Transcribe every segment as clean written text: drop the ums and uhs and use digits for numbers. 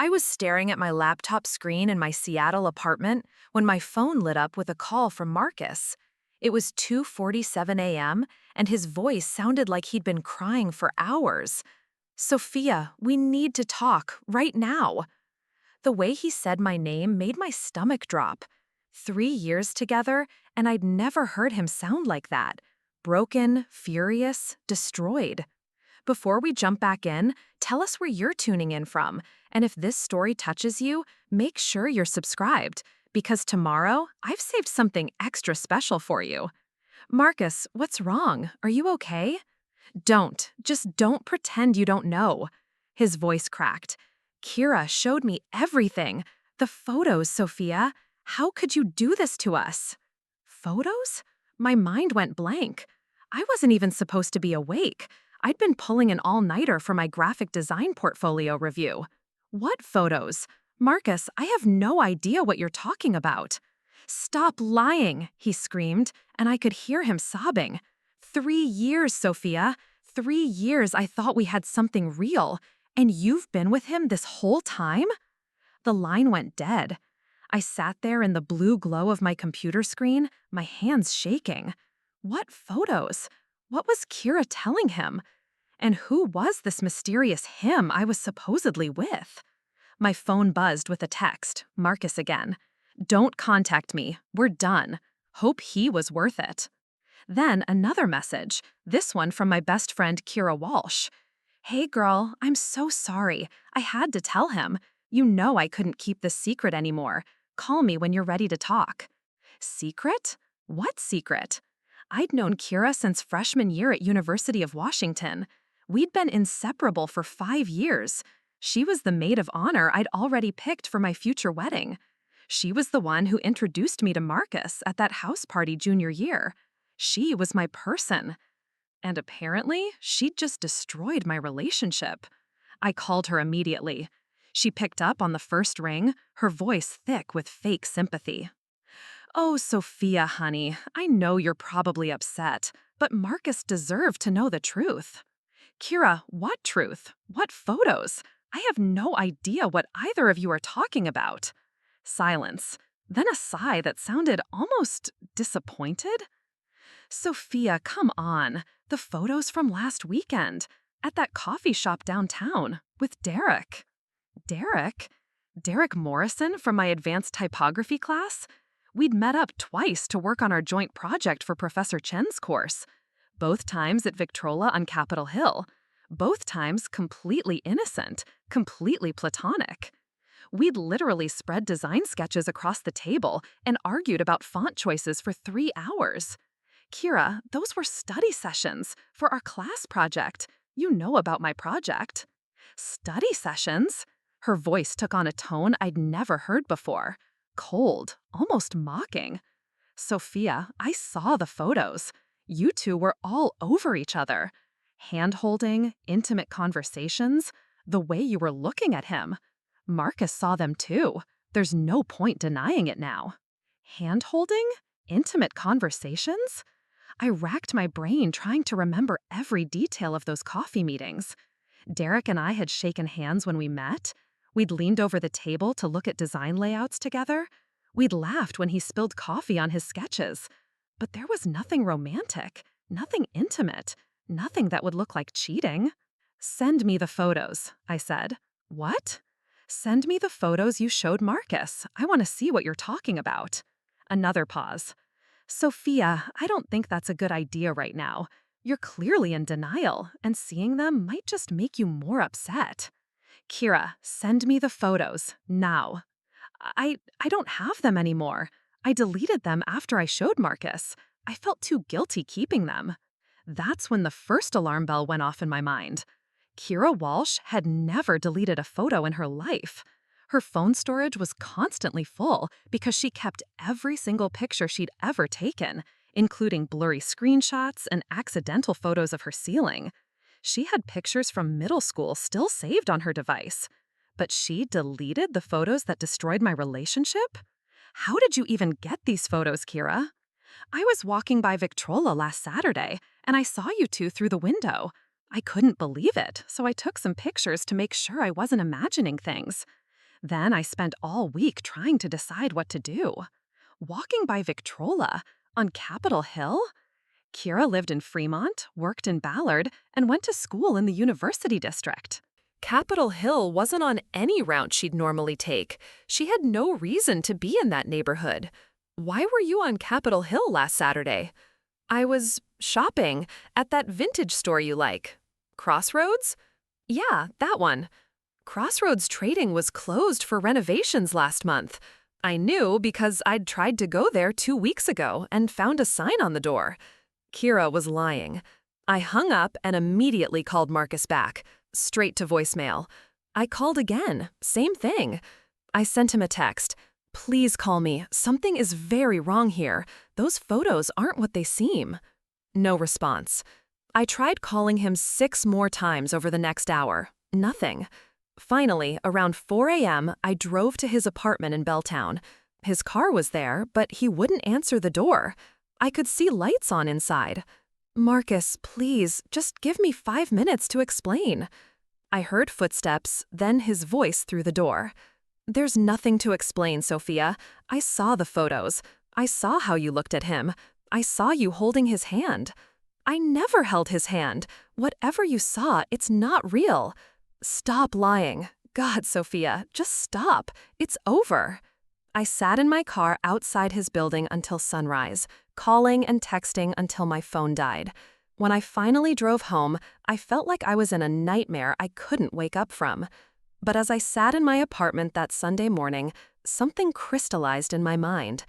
I was staring at my laptop screen in my Seattle apartment when my phone lit up with a call from Marcus. It was 2:47 a.m., and his voice sounded like he'd been crying for hours. Sophia, we need to talk right now. The way he said my name made my stomach drop. 3 years together, and I'd never heard him sound like that. Broken, furious, destroyed. Before we jump back in, tell us where you're tuning in from, and if this story touches you, make sure you're subscribed, because tomorrow, I've saved something extra special for you. Marcus, what's wrong? Are you okay? Just don't pretend you don't know. His voice cracked. Keira showed me everything. The photos, Sophia. How could you do this to us? Photos? My mind went blank. I wasn't even supposed to be awake. I'd been pulling an all-nighter for my graphic design portfolio review. What photos? Marcus, I have no idea what you're talking about. Stop lying, he screamed, and I could hear him sobbing. 3 years, Sophia. 3 years I thought we had something real, and you've been with him this whole time? The line went dead. I sat there in the blue glow of my computer screen, my hands shaking. What photos? What was Keira telling him? And who was this mysterious him I was supposedly with? My phone buzzed with a text, Marcus again. Don't contact me. We're done. Hope he was worth it. Then another message, this one from my best friend Keira Walsh. Hey girl, I'm so sorry. I had to tell him. You know I couldn't keep this secret anymore. Call me when you're ready to talk. Secret? What secret? I'd known Keira since freshman year at University of Washington. We'd been inseparable for 5 years. She was the maid of honor I'd already picked for my future wedding. She was the one who introduced me to Marcus at that house party junior year. She was my person. And apparently, she'd just destroyed my relationship. I called her immediately. She picked up on the first ring, her voice thick with fake sympathy. Oh, Sophia, honey, I know you're probably upset, but Marcus deserved to know the truth. Keira, what truth? What photos? I have no idea what either of you are talking about. Silence. Then a sigh that sounded almost disappointed. Sophia, come on. The photos from last weekend. At that coffee shop downtown. With Derek. Derek? Derek Morrison from my advanced typography class? We'd met up twice to work on our joint project for Professor Chen's course. Both times at Victrola on Capitol Hill. Both times completely innocent, completely platonic. We'd literally spread design sketches across the table and argued about font choices for 3 hours. Keira, those were study sessions for our class project. You know about my project. Study sessions? Her voice took on a tone I'd never heard before. Cold, almost mocking. Sophia, I saw the photos. You two were all over each other. Hand-holding, intimate conversations, the way you were looking at him. Marcus saw them too. There's no point denying it now. Hand-holding? Intimate conversations? I racked my brain trying to remember every detail of those coffee meetings. Derek and I had shaken hands when we met. We'd leaned over the table to look at design layouts together. We'd laughed when he spilled coffee on his sketches. But there was nothing romantic, nothing intimate, nothing that would look like cheating. Send me the photos, I said. What? Send me the photos you showed Marcus. I want to see what you're talking about. Another pause. Sophia, I don't think that's a good idea right now. You're clearly in denial, and seeing them might just make you more upset. Keira, send me the photos, now. I don't have them anymore. I deleted them after I showed Marcus. I felt too guilty keeping them. That's when the first alarm bell went off in my mind. Keira Walsh had never deleted a photo in her life. Her phone storage was constantly full because she kept every single picture she'd ever taken, including blurry screenshots and accidental photos of her ceiling. She had pictures from middle school still saved on her device. But she deleted the photos that destroyed my relationship? How did you even get these photos, Keira? I was walking by Victrola last Saturday, and I saw you two through the window. I couldn't believe it, so I took some pictures to make sure I wasn't imagining things. Then I spent all week trying to decide what to do. Walking by Victrola on Capitol Hill? Keira lived in Fremont, worked in Ballard, and went to school in the University District. Capitol Hill wasn't on any route she'd normally take. She had no reason to be in that neighborhood. Why were you on Capitol Hill last Saturday? I was shopping at that vintage store you like. Crossroads? Yeah, that one. Crossroads Trading was closed for renovations last month. I knew because I'd tried to go there 2 weeks ago and found a sign on the door. Keira was lying. I hung up and immediately called Marcus back, straight to voicemail. I called again, same thing. I sent him a text. Please call me. Something is very wrong here. Those photos aren't what they seem. No response. I tried calling him 6 more times over the next hour. Nothing. Finally, around 4 a.m., I drove to his apartment in Belltown. His car was there, but he wouldn't answer the door. I could see lights on inside. Marcus, please, just give me 5 minutes to explain. I heard footsteps, then his voice through the door. There's nothing to explain, Sophia. I saw the photos. I saw how you looked at him. I saw you holding his hand. I never held his hand. Whatever you saw, it's not real. Stop lying. God, Sophia, just stop. It's over. I sat in my car outside his building until sunrise, calling and texting until my phone died. When I finally drove home, I felt like I was in a nightmare I couldn't wake up from. But as I sat in my apartment that Sunday morning, something crystallized in my mind.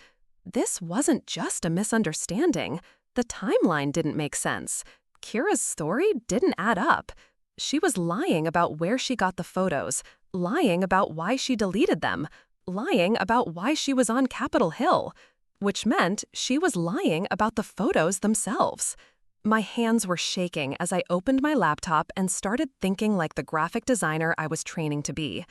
This wasn't just a misunderstanding. The timeline didn't make sense. Keira's story didn't add up. She was lying about where she got the photos, lying about why she deleted them, lying about why she was on Capitol Hill, which meant she was lying about the photos themselves. My hands were shaking as I opened my laptop and started thinking like the graphic designer I was training to be.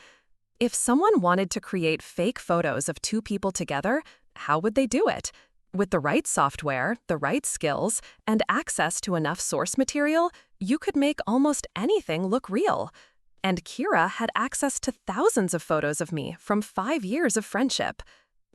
If someone wanted to create fake photos of 2 people together, how would they do it? With the right software, the right skills, and access to enough source material, you could make almost anything look real. And Keira had access to thousands of photos of me from 5 years of friendship.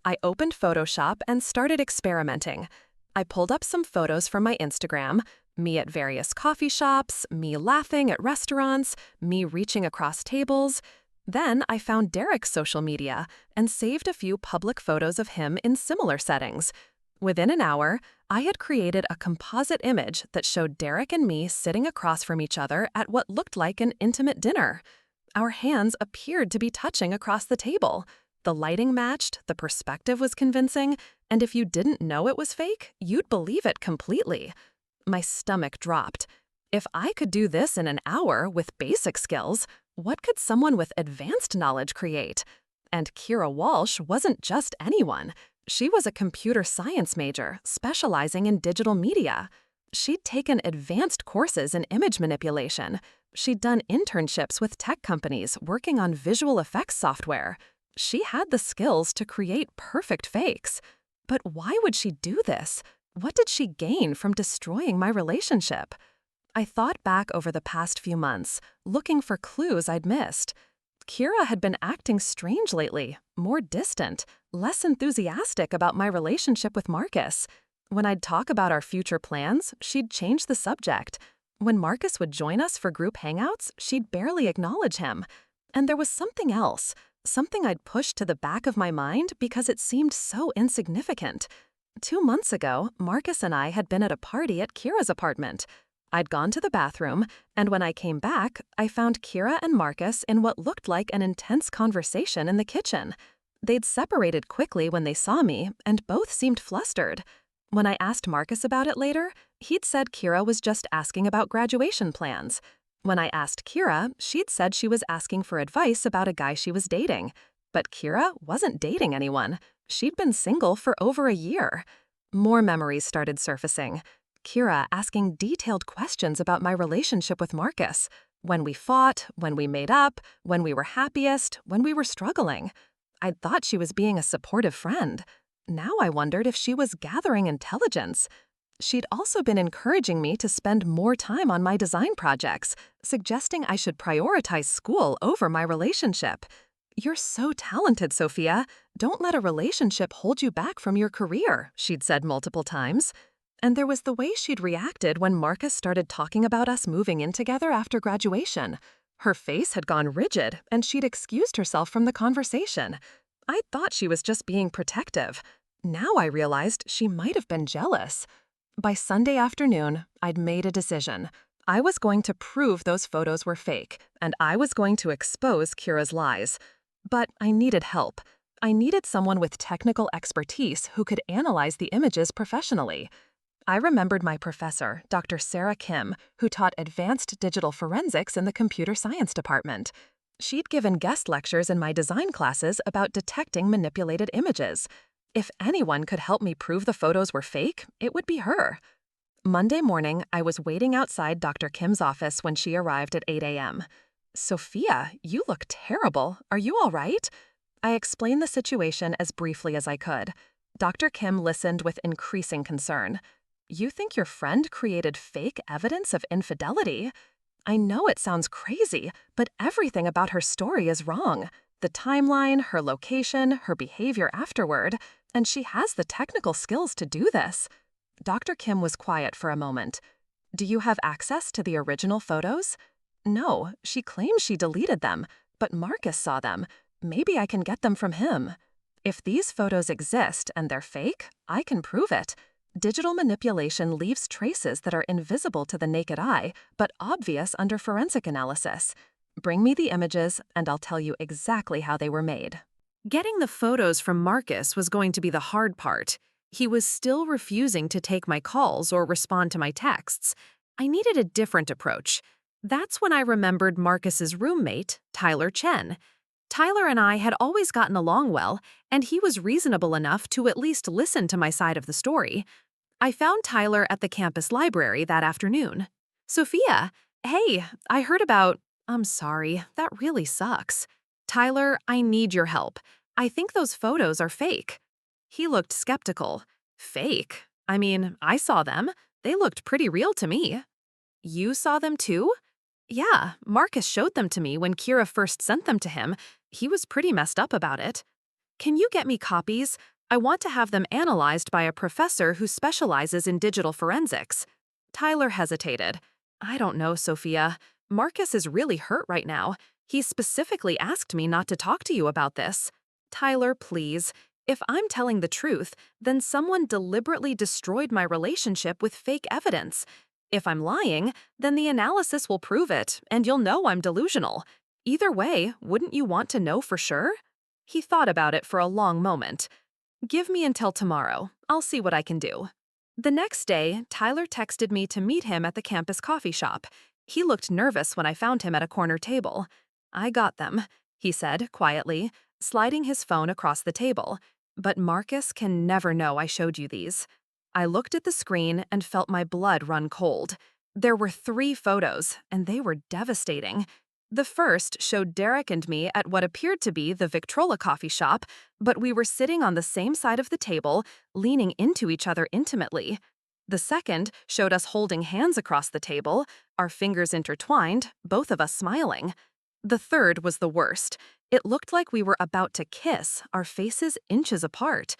I opened Photoshop and started experimenting. I pulled up some photos from my Instagram, me at various coffee shops, me laughing at restaurants, me reaching across tables. Then I found Derek's social media and saved a few public photos of him in similar settings. Within an hour, I had created a composite image that showed Derek and me sitting across from each other at what looked like an intimate dinner. Our hands appeared to be touching across the table. The lighting matched, the perspective was convincing, and if you didn't know it was fake, you'd believe it completely. My stomach dropped. If I could do this in an hour with basic skills, what could someone with advanced knowledge create? And Keira Walsh wasn't just anyone. She was a computer science major specializing in digital media. She'd taken advanced courses in image manipulation. She'd done internships with tech companies working on visual effects software. She had the skills to create perfect fakes. But why would she do this? What did she gain from destroying my relationship? I thought back over the past few months, looking for clues I'd missed. Keira had been acting strange lately, more distant, less enthusiastic about my relationship with Marcus. When I'd talk about our future plans, she'd change the subject. When Marcus would join us for group hangouts, she'd barely acknowledge him. And there was something else, something I'd pushed to the back of my mind because it seemed so insignificant. 2 months ago, Marcus and I had been at a party at Keira's apartment. I'd gone to the bathroom, and when I came back, I found Keira and Marcus in what looked like an intense conversation in the kitchen. They'd separated quickly when they saw me, and both seemed flustered. When I asked Marcus about it later, he'd said Keira was just asking about graduation plans. When I asked Keira, she'd said she was asking for advice about a guy she was dating. But Keira wasn't dating anyone. She'd been single for over a year. More memories started surfacing. Keira asking detailed questions about my relationship with Marcus. When we fought, when we made up, when we were happiest, when we were struggling. I'd thought she was being a supportive friend. Now I wondered if she was gathering intelligence. She'd also been encouraging me to spend more time on my design projects, suggesting I should prioritize school over my relationship. "You're so talented, Sophia. Don't let a relationship hold you back from your career," she'd said multiple times. And there was the way she'd reacted when Marcus started talking about us moving in together after graduation. Her face had gone rigid, and she'd excused herself from the conversation. I thought she was just being protective. Now I realized she might have been jealous. By Sunday afternoon, I'd made a decision. I was going to prove those photos were fake, and I was going to expose Keira's lies. But I needed help. I needed someone with technical expertise who could analyze the images professionally. I remembered my professor, Dr. Sarah Kim, who taught advanced digital forensics in the computer science department. She'd given guest lectures in my design classes about detecting manipulated images. If anyone could help me prove the photos were fake, it would be her. Monday morning, I was waiting outside Dr. Kim's office when she arrived at 8 a.m. "Sophia, you look terrible. Are you all right?" I explained the situation as briefly as I could. Dr. Kim listened with increasing concern. "You think your friend created fake evidence of infidelity? I know it sounds crazy, but everything about her story is wrong. The timeline, her location, her behavior afterward, and she has the technical skills to do this." Dr. Kim was quiet for a moment. "Do you have access to the original photos?" "No, she claims she deleted them, but Marcus saw them. Maybe I can get them from him. If these photos exist and they're fake, I can prove it. Digital manipulation leaves traces that are invisible to the naked eye, but obvious under forensic analysis. Bring me the images, and I'll tell you exactly how they were made." Getting the photos from Marcus was going to be the hard part. He was still refusing to take my calls or respond to my texts. I needed a different approach. That's when I remembered Marcus's roommate, Tyler Chen. Tyler and I had always gotten along well, and he was reasonable enough to at least listen to my side of the story. I found Tyler at the campus library that afternoon. "Sophia, hey, I heard about—" "I'm sorry, that really sucks. Tyler, I need your help. I think those photos are fake." He looked skeptical. "Fake? I mean, I saw them. They looked pretty real to me." "You saw them too?" "Yeah, Marcus showed them to me when Keira first sent them to him. He was pretty messed up about it." "Can you get me copies? I want to have them analyzed by a professor who specializes in digital forensics." Tyler hesitated. "I don't know, Sophia. Marcus is really hurt right now. He specifically asked me not to talk to you about this." "Tyler, please. If I'm telling the truth, then someone deliberately destroyed my relationship with fake evidence. If I'm lying, then the analysis will prove it, and you'll know I'm delusional. Either way, wouldn't you want to know for sure?" He thought about it for a long moment. "Give me until tomorrow. I'll see what I can do." The next day, Tyler texted me to meet him at the campus coffee shop. He looked nervous when I found him at a corner table. "I got them," he said quietly, sliding his phone across the table. "But Marcus can never know I showed you these." I looked at the screen and felt my blood run cold. There were 3 photos, and they were devastating. The first showed Derek and me at what appeared to be the Victrola coffee shop, but we were sitting on the same side of the table, leaning into each other intimately. The second showed us holding hands across the table, our fingers intertwined, both of us smiling. The third was the worst. It looked like we were about to kiss, our faces inches apart.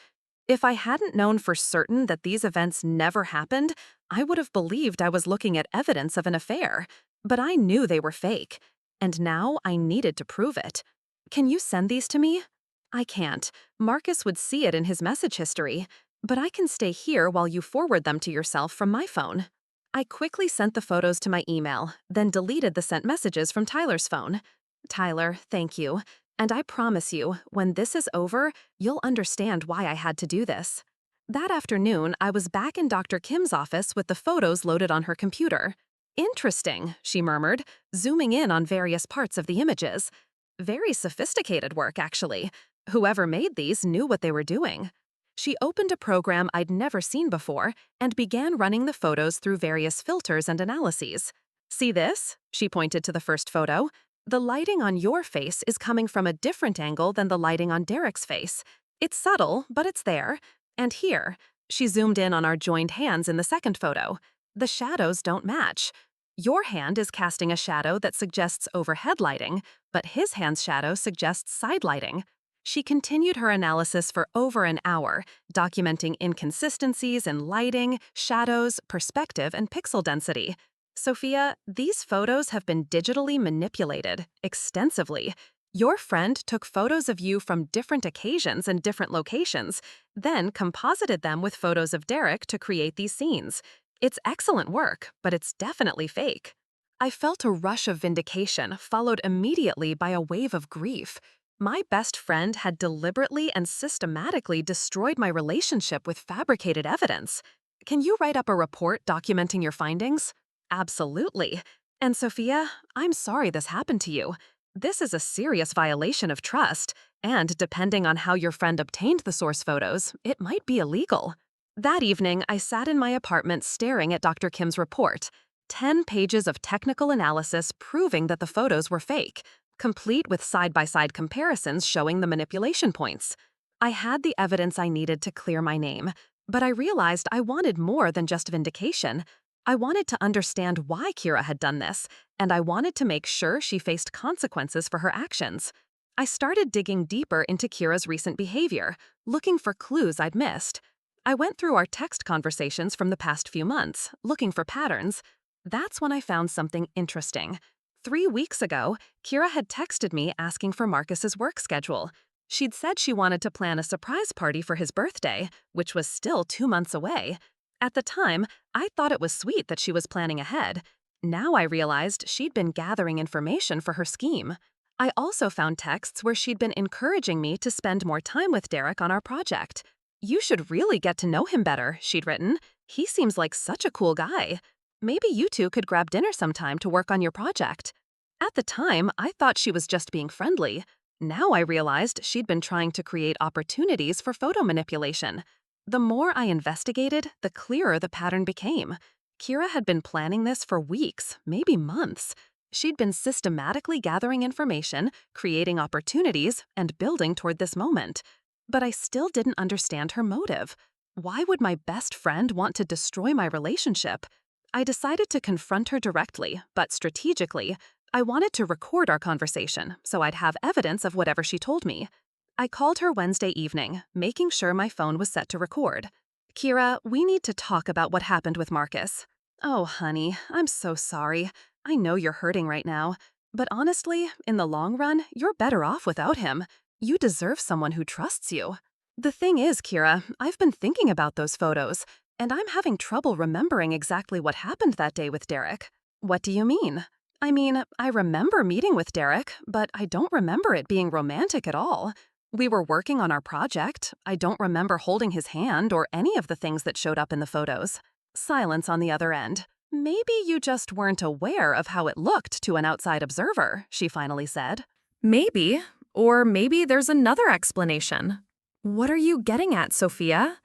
If I hadn't known for certain that these events never happened, I would have believed I was looking at evidence of an affair. But I knew they were fake. And now I needed to prove it. "Can you send these to me?" "I can't. Marcus would see it in his message history. But I can stay here while you forward them to yourself from my phone." I quickly sent the photos to my email, then deleted the sent messages from Tyler's phone. "Tyler, thank you. And I promise you, when this is over, you'll understand why I had to do this." That afternoon, I was back in Dr. Kim's office with the photos loaded on her computer. "Interesting," she murmured, zooming in on various parts of the images. "Very sophisticated work, actually. Whoever made these knew what they were doing." She opened a program I'd never seen before and began running the photos through various filters and analyses. "See this?" She pointed to the first photo. "The lighting on your face is coming from a different angle than the lighting on Derek's face. It's subtle, but it's there. And here," she zoomed in on our joined hands in the second photo. "The shadows don't match. Your hand is casting a shadow that suggests overhead lighting, but his hand's shadow suggests side lighting. She continued her analysis for over an hour, documenting inconsistencies in lighting, shadows, perspective, and pixel density. Sophia, these photos have been digitally manipulated extensively. Your friend took photos of you from different occasions and different locations, then composited them with photos of Derek to create these scenes. It's excellent work, but it's definitely fake. I felt a rush of vindication, followed immediately by a wave of grief. My best friend had deliberately and systematically destroyed my relationship with fabricated evidence. Can you write up a report documenting your findings? Absolutely. And Sophia, I'm sorry this happened to you. This is a serious violation of trust, and depending on how your friend obtained the source photos, it might be illegal. That evening, I sat in my apartment staring at Dr. Kim's report. 10 pages of technical analysis proving that the photos were fake, complete with side-by-side comparisons showing the manipulation points. I had the evidence I needed to clear my name, but I realized I wanted more than just vindication. I wanted to understand why Keira had done this, and I wanted to make sure she faced consequences for her actions. I started digging deeper into Keira's recent behavior, looking for clues I'd missed. I went through our text conversations from the past few months, looking for patterns. That's when I found something interesting. 3 weeks ago, Keira had texted me asking for Marcus's work schedule. She'd said she wanted to plan a surprise party for his birthday, which was still 2 months away. At the time, I thought it was sweet that she was planning ahead. Now I realized she'd been gathering information for her scheme. I also found texts where she'd been encouraging me to spend more time with Derek on our project. "You should really get to know him better," she'd written. "He seems like such a cool guy. Maybe you two could grab dinner sometime to work on your project." At the time, I thought she was just being friendly. Now I realized she'd been trying to create opportunities for photo manipulation. The more I investigated, the clearer the pattern became. Keira had been planning this for weeks, maybe months. She'd been systematically gathering information, creating opportunities, and building toward this moment. But I still didn't understand her motive. Why would my best friend want to destroy my relationship? I decided to confront her directly, but strategically. I wanted to record our conversation, so I'd have evidence of whatever she told me. I called her Wednesday evening, making sure my phone was set to record. "Keira, we need to talk about what happened with Marcus." "Oh, honey, I'm so sorry. I know you're hurting right now. But honestly, in the long run, you're better off without him. You deserve someone who trusts you." "The thing is, Keira, I've been thinking about those photos, and I'm having trouble remembering exactly what happened that day with Derek." "What do you mean?" "I mean, I remember meeting with Derek, but I don't remember it being romantic at all. We were working on our project. I don't remember holding his hand or any of the things that showed up in the photos." Silence on the other end. "Maybe you just weren't aware of how it looked to an outside observer," she finally said. "Maybe. Or maybe there's another explanation." "What are you getting at, Sophia?"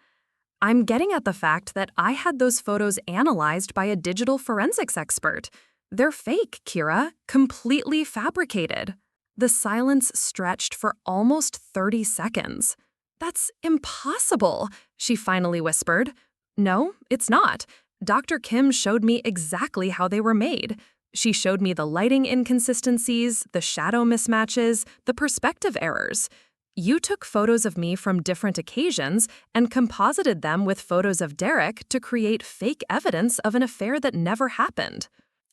"I'm getting at the fact that I had those photos analyzed by a digital forensics expert. They're fake, Keira, completely fabricated." The silence stretched for almost 30 seconds. "That's impossible," she finally whispered. "No, it's not. Dr. Kim showed me exactly how they were made. She showed me the lighting inconsistencies, the shadow mismatches, the perspective errors. You took photos of me from different occasions and composited them with photos of Derek to create fake evidence of an affair that never happened."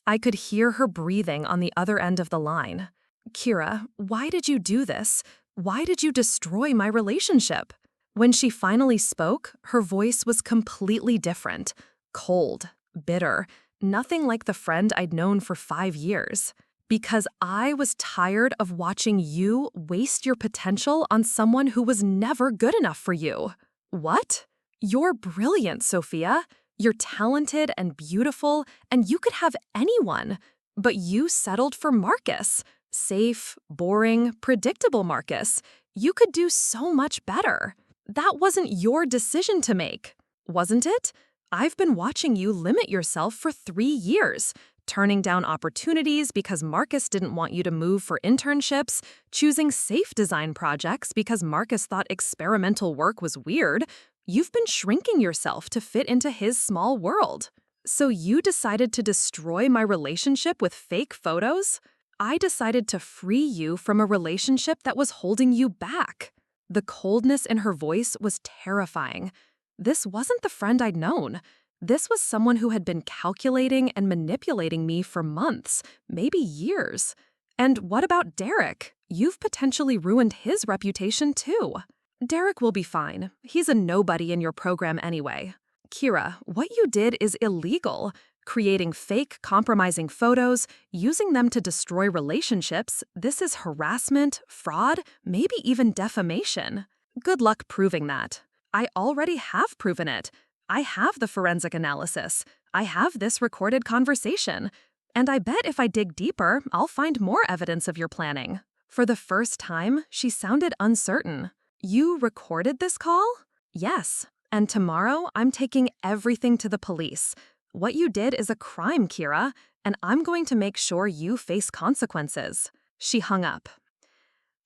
I could hear her breathing on the other end of the line. "Keira, why did you do this? Why did you destroy my relationship?" When she finally spoke, her voice was completely different. Cold, bitter, nothing like the friend I'd known for 5 years. "Because I was tired of watching you waste your potential on someone who was never good enough for you." "What? You're brilliant, Sophia. You're talented and beautiful, and you could have anyone. But you settled for Marcus. Safe, boring, predictable Marcus. You could do so much better. That wasn't your decision to make, wasn't it? I've been watching you limit yourself for 3 years, turning down opportunities because Marcus didn't want you to move for internships, choosing safe design projects because Marcus thought experimental work was weird. You've been shrinking yourself to fit into his small world." So you decided to destroy my relationship with fake photos? I decided to free you from a relationship that was holding you back. The coldness in her voice was terrifying. This wasn't the friend I'd known. This was someone who had been calculating and manipulating me for months, maybe years. And what about Derek? You've potentially ruined his reputation too. Derek will be fine. He's a nobody in your program anyway. Keira, what you did is illegal. Creating fake, compromising photos, using them to destroy relationships, this is harassment, fraud, maybe even defamation. Good luck proving that. I already have proven it. I have the forensic analysis. I have this recorded conversation. And I bet if I dig deeper, I'll find more evidence of your planning. For the first time, she sounded uncertain. You recorded this call? Yes. And tomorrow, I'm taking everything to the police. What you did is a crime, Keira, and I'm going to make sure you face consequences. She hung up.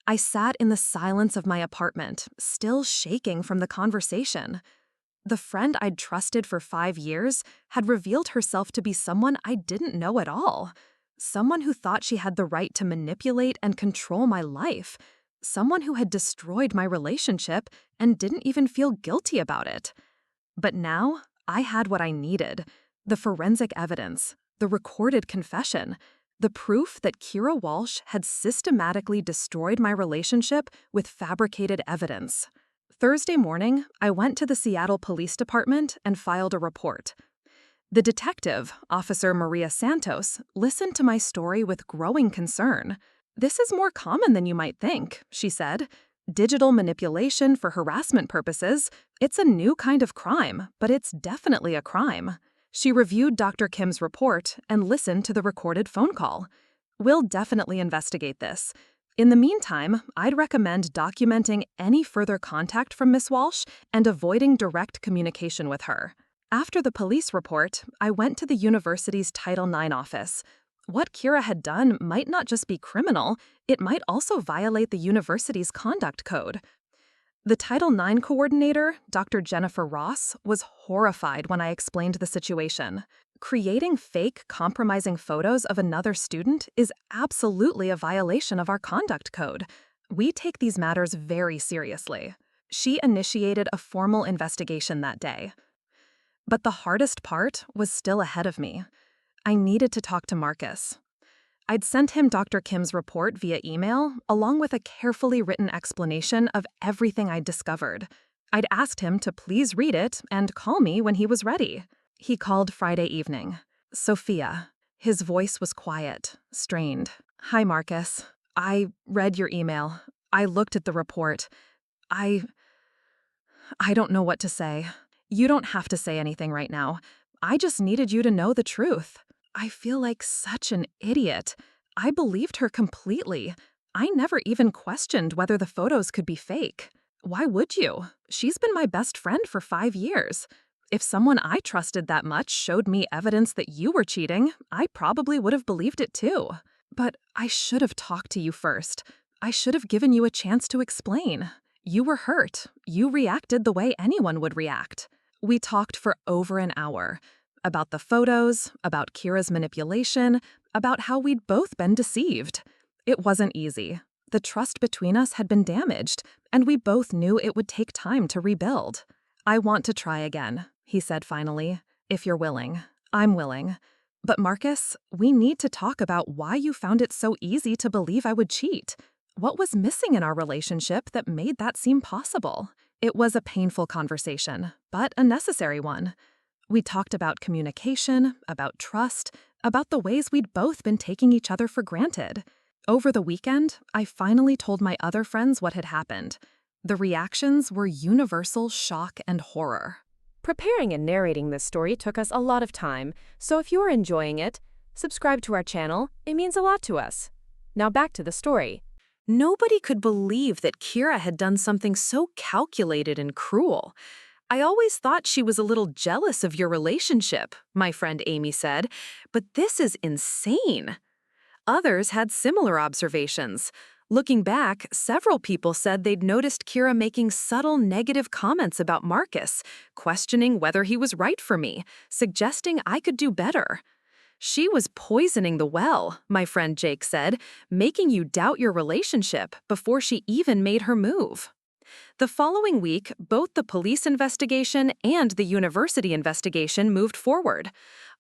I sat in the silence of my apartment, still shaking from the conversation. The friend I'd trusted for 5 years had revealed herself to be someone I didn't know at all. Someone who thought she had the right to manipulate and control my life. Someone who had destroyed my relationship and didn't even feel guilty about it. But now, I had what I needed. The forensic evidence, the recorded confession, the proof that Keira Walsh had systematically destroyed my relationship with fabricated evidence. Thursday morning, I went to the Seattle Police Department and filed a report. The detective, Officer Maria Santos, listened to my story with growing concern. "This is more common than you might think," she said. "Digital manipulation for harassment purposes, it's a new kind of crime, but it's definitely a crime." She reviewed Dr. Kim's report and listened to the recorded phone call. "We'll definitely investigate this. In the meantime, I'd recommend documenting any further contact from Miss Walsh and avoiding direct communication with her." After the police report, I went to the university's Title IX office. What Keira had done might not just be criminal, it might also violate the university's conduct code. The Title IX coordinator, Dr. Jennifer Ross, was horrified when I explained the situation. Creating fake, compromising photos of another student is absolutely a violation of our conduct code. We take these matters very seriously. She initiated a formal investigation that day. But the hardest part was still ahead of me. I needed to talk to Marcus. I'd sent him Dr. Kim's report via email, along with a carefully written explanation of everything I'd discovered. I'd asked him to please read it and call me when he was ready. He called Friday evening. Sophia. His voice was quiet, strained. "Hi, Marcus. I read your email. I looked at the report. I don't know what to say. You don't have to say anything right now. I just needed you to know the truth. I feel like such an idiot. I believed her completely. I never even questioned whether the photos could be fake. Why would you? She's been my best friend for 5 years. If someone I trusted that much showed me evidence that you were cheating, I probably would have believed it too. But I should have talked to you first. I should have given you a chance to explain. You were hurt. You reacted the way anyone would react." We talked for over an hour. About the photos, about Keira's manipulation, about how we'd both been deceived. It wasn't easy. The trust between us had been damaged, and we both knew it would take time to rebuild. "I want to try again," he said finally. "If you're willing. I'm willing. But Marcus, we need to talk about why you found it so easy to believe I would cheat. What was missing in our relationship that made that seem possible?" It was a painful conversation, but a necessary one. We talked about communication, about trust, about the ways we'd both been taking each other for granted. Over the weekend, I finally told my other friends what had happened. The reactions were universal shock and horror. Preparing and narrating this story took us a lot of time, so if you are enjoying it, subscribe to our channel. It means a lot to us. Now back to the story. Nobody could believe that Keira had done something so calculated and cruel. "I always thought she was a little jealous of your relationship," my friend Amy said, "but this is insane." Others had similar observations. Looking back, several people said they'd noticed Keira making subtle negative comments about Marcus, questioning whether he was right for me, suggesting I could do better. She was poisoning the well, my friend Jake said, making you doubt your relationship before she even made her move. The following week, both the police investigation and the university investigation moved forward.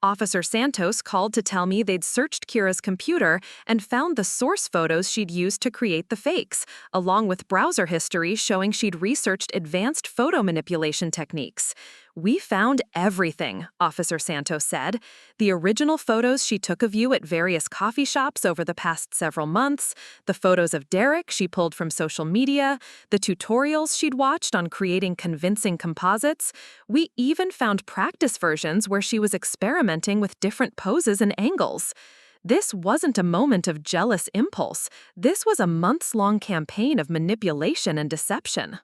Officer Santos called to tell me they'd searched Kira's computer and found the source photos she'd used to create the fakes, along with browser history showing she'd researched advanced photo manipulation techniques. "We found everything," Officer Santos said. "The original photos she took of you at various coffee shops over the past several months, the photos of Derek she pulled from social media, the tutorials she'd watched on creating convincing composites. We even found practice versions where she was experimenting with different poses and angles. This wasn't a moment of jealous impulse. This was a months-long campaign of manipulation and deception."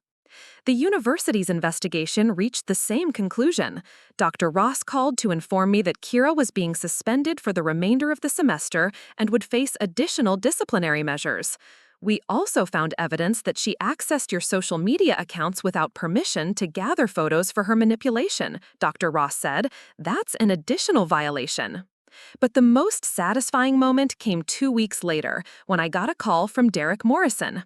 The university's investigation reached the same conclusion. Dr. Ross called to inform me that Keira was being suspended for the remainder of the semester and would face additional disciplinary measures. "We also found evidence that she accessed your social media accounts without permission to gather photos for her manipulation," Dr. Ross said. "That's an additional violation." But the most satisfying moment came 2 weeks later, when I got a call from Derek Morrison.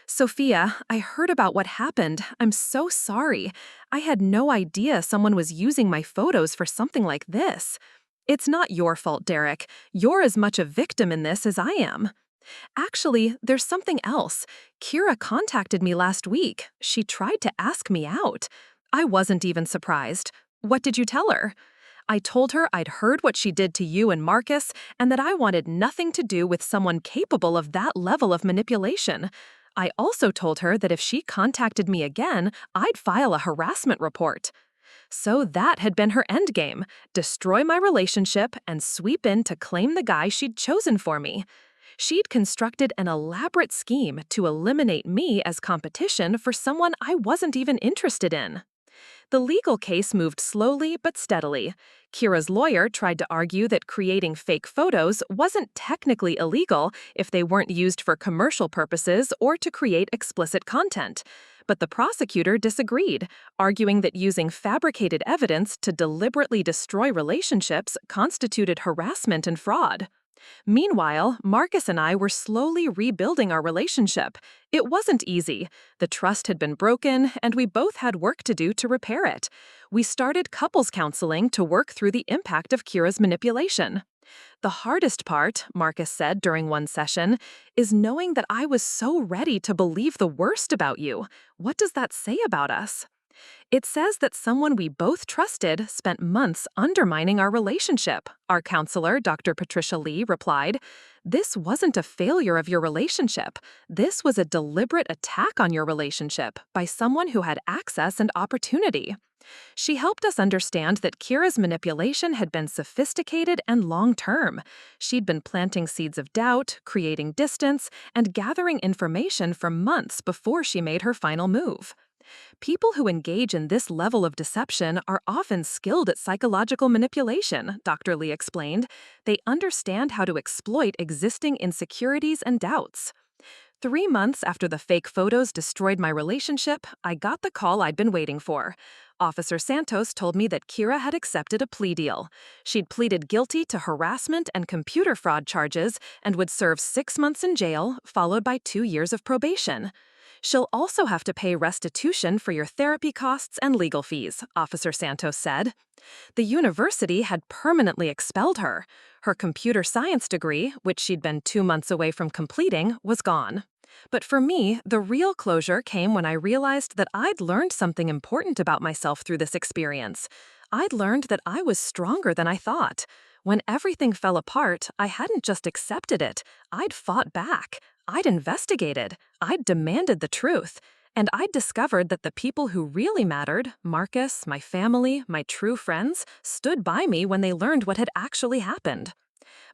"Sophia, I heard about what happened. I'm so sorry. I had no idea someone was using my photos for something like this." "It's not your fault, Derek. You're as much a victim in this as I am." "Actually, there's something else. Keira contacted me last week. She tried to ask me out." I wasn't even surprised. "What did you tell her?" "I told her I'd heard what she did to you and Marcus, and that I wanted nothing to do with someone capable of that level of manipulation. I also told her that if she contacted me again, I'd file a harassment report." So that had been her endgame: destroy my relationship and sweep in to claim the guy she'd chosen for me. She'd constructed an elaborate scheme to eliminate me as competition for someone I wasn't even interested in. The legal case moved slowly but steadily. Keira's lawyer tried to argue that creating fake photos wasn't technically illegal if they weren't used for commercial purposes or to create explicit content. But the prosecutor disagreed, arguing that using fabricated evidence to deliberately destroy relationships constituted harassment and fraud. Meanwhile, Marcus and I were slowly rebuilding our relationship. It wasn't easy. The trust had been broken, and we both had work to do to repair it. We started couples counseling to work through the impact of Keira's manipulation. "The hardest part," Marcus said during one session, "is knowing that I was so ready to believe the worst about you. What does that say about us?" "It says that someone we both trusted spent months undermining our relationship," our counselor, Dr. Patricia Lee, replied. "This wasn't a failure of your relationship. This was a deliberate attack on your relationship by someone who had access and opportunity." She helped us understand that Keira's manipulation had been sophisticated and long-term. She'd been planting seeds of doubt, creating distance, and gathering information for months before she made her final move. "People who engage in this level of deception are often skilled at psychological manipulation," Dr. Lee explained. "They understand how to exploit existing insecurities and doubts." 3 months after the fake photos destroyed my relationship, I got the call I'd been waiting for. Officer Santos told me that Keira had accepted a plea deal. She'd pleaded guilty to harassment and computer fraud charges and would serve 6 months in jail, followed by 2 years of probation. "She'll also have to pay restitution for your therapy costs and legal fees," Officer Santos said. The university had permanently expelled her. Her computer science degree, which she'd been 2 months away from completing, was gone. But for me, the real closure came when I realized that I'd learned something important about myself through this experience. I'd learned that I was stronger than I thought. When everything fell apart, I hadn't just accepted it. I'd fought back. I'd investigated. I'd demanded the truth. And I'd discovered that the people who really mattered, Marcus, my family, my true friends, stood by me when they learned what had actually happened.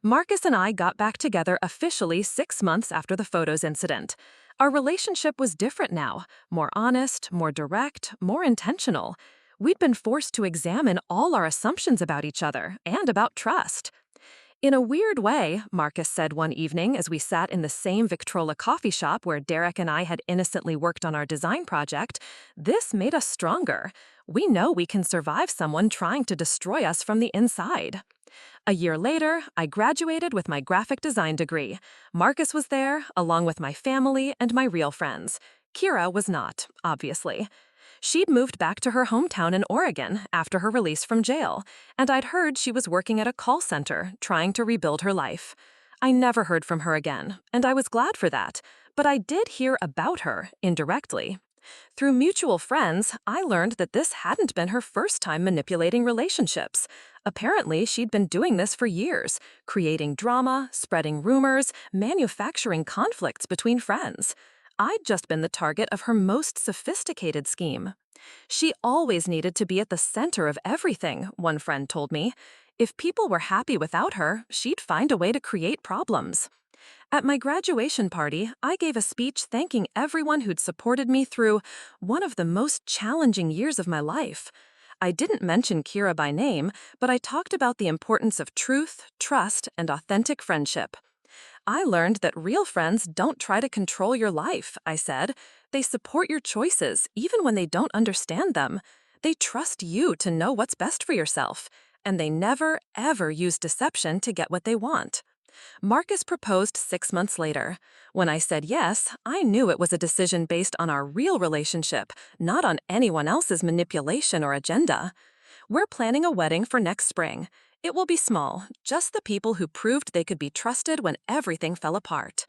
Marcus and I got back together officially 6 months after the photos incident. Our relationship was different now, more honest, more direct, more intentional. We'd been forced to examine all our assumptions about each other and about trust. In a weird way, Marcus said one evening as we sat in the same Victrola coffee shop where Derek and I had innocently worked on our design project, this made us stronger. We know we can survive someone trying to destroy us from the inside. A year later, I graduated with my graphic design degree. Marcus was there, along with my family and my real friends. Keira was not, obviously. She'd moved back to her hometown in Oregon after her release from jail, and I'd heard she was working at a call center, trying to rebuild her life. I never heard from her again, and I was glad for that, but I did hear about her, indirectly. Through mutual friends, I learned that this hadn't been her first time manipulating relationships. Apparently, she'd been doing this for years, creating drama, spreading rumors, manufacturing conflicts between friends. I'd just been the target of her most sophisticated scheme. She always needed to be at the center of everything, one friend told me. If people were happy without her, she'd find a way to create problems. At my graduation party, I gave a speech thanking everyone who'd supported me through one of the most challenging years of my life. I didn't mention Keira by name, but I talked about the importance of truth, trust, and authentic friendship. I learned that real friends don't try to control your life, I said. They support your choices, even when they don't understand them. They trust you to know what's best for yourself, and they never, ever use deception to get what they want. Marcus proposed 6 months later. When I said yes, I knew it was a decision based on our real relationship, not on anyone else's manipulation or agenda. We're planning a wedding for next spring. It will be small, just the people who proved they could be trusted when everything fell apart.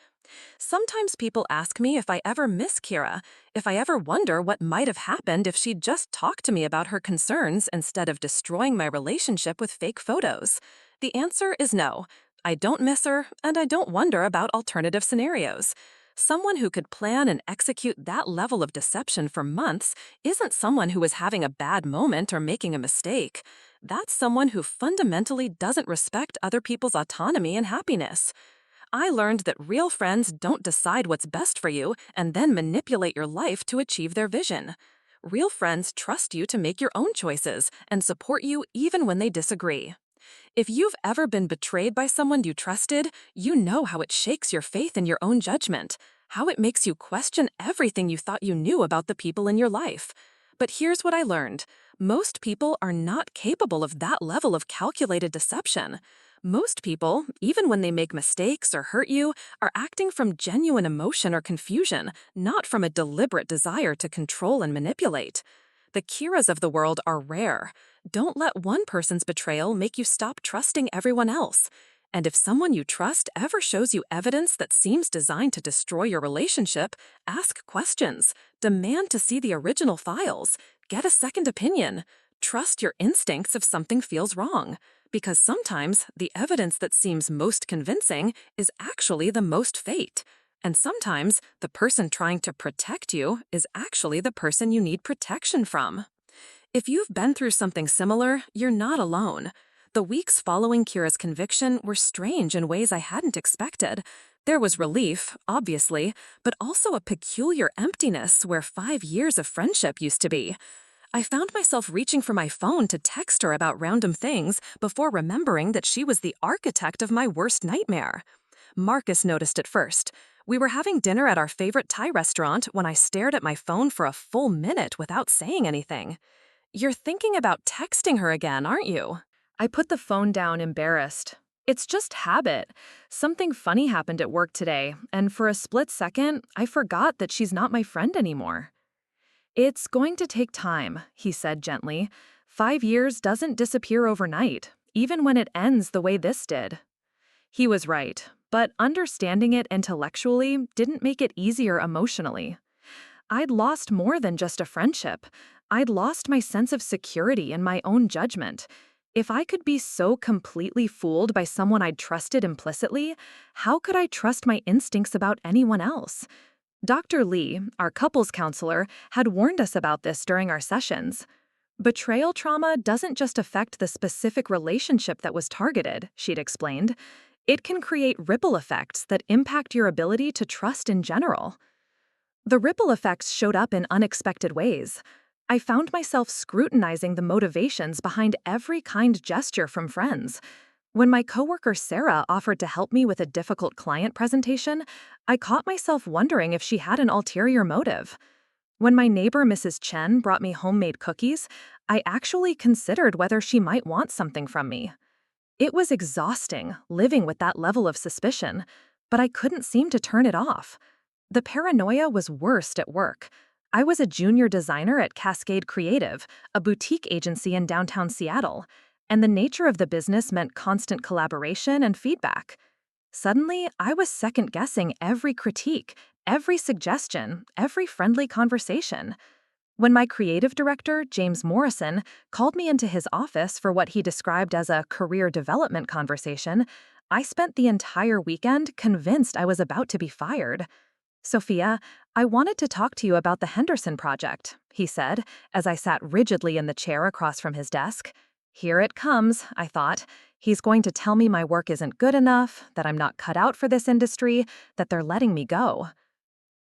Sometimes people ask me if I ever miss Keira, if I ever wonder what might have happened if she'd just talked to me about her concerns instead of destroying my relationship with fake photos. The answer is no. I don't miss her, and I don't wonder about alternative scenarios. Someone who could plan and execute that level of deception for months isn't someone who is having a bad moment or making a mistake. That's someone who fundamentally doesn't respect other people's autonomy and happiness. I learned that real friends don't decide what's best for you and then manipulate your life to achieve their vision. Real friends trust you to make your own choices and support you even when they disagree. If you've ever been betrayed by someone you trusted, you know how it shakes your faith in your own judgment, how it makes you question everything you thought you knew about the people in your life. But here's what I learned. Most people are not capable of that level of calculated deception. Most people, even when they make mistakes or hurt you, are acting from genuine emotion or confusion, not from a deliberate desire to control and manipulate. The Kiras of the world are rare. Don't let one person's betrayal make you stop trusting everyone else. And if someone you trust ever shows you evidence that seems designed to destroy your relationship, ask questions. Demand to see the original files. Get a second opinion. Trust your instincts if something feels wrong. Because sometimes the evidence that seems most convincing is actually the most fake. And sometimes the person trying to protect you is actually the person you need protection from. If you've been through something similar, you're not alone. The weeks following Keira's conviction were strange in ways I hadn't expected. There was relief, obviously, but also a peculiar emptiness where 5 years of friendship used to be. I found myself reaching for my phone to text her about random things before remembering that she was the architect of my worst nightmare. Marcus noticed it first. We were having dinner at our favorite Thai restaurant when I stared at my phone for a full minute without saying anything. "You're thinking about texting her again, aren't you?" I put the phone down, embarrassed. It's just habit. Something funny happened at work today, and for a split second, I forgot that she's not my friend anymore. "It's going to take time," he said gently. 5 years doesn't disappear overnight, even when it ends the way this did. He was right, but understanding it intellectually didn't make it easier emotionally. I'd lost more than just a friendship. I'd lost my sense of security in my own judgment. If I could be so completely fooled by someone I'd trusted implicitly, how could I trust my instincts about anyone else? Dr. Lee, our couples counselor, had warned us about this during our sessions. Betrayal trauma doesn't just affect the specific relationship that was targeted, she'd explained. It can create ripple effects that impact your ability to trust in general. The ripple effects showed up in unexpected ways. I found myself scrutinizing the motivations behind every kind gesture from friends. When my coworker Sarah offered to help me with a difficult client presentation, I caught myself wondering if she had an ulterior motive. When my neighbor Mrs. Chen brought me homemade cookies, I actually considered whether she might want something from me. It was exhausting living with that level of suspicion, but I couldn't seem to turn it off. The paranoia was worst at work. I was a junior designer at Cascade Creative, a boutique agency in downtown Seattle, and the nature of the business meant constant collaboration and feedback. Suddenly, I was second-guessing every critique, every suggestion, every friendly conversation. When my creative director, James Morrison, called me into his office for what he described as a career development conversation, I spent the entire weekend convinced I was about to be fired. "Sophia, I wanted to talk to you about the Henderson project," he said, as I sat rigidly in the chair across from his desk. Here it comes, I thought. He's going to tell me my work isn't good enough, that I'm not cut out for this industry, that they're letting me go.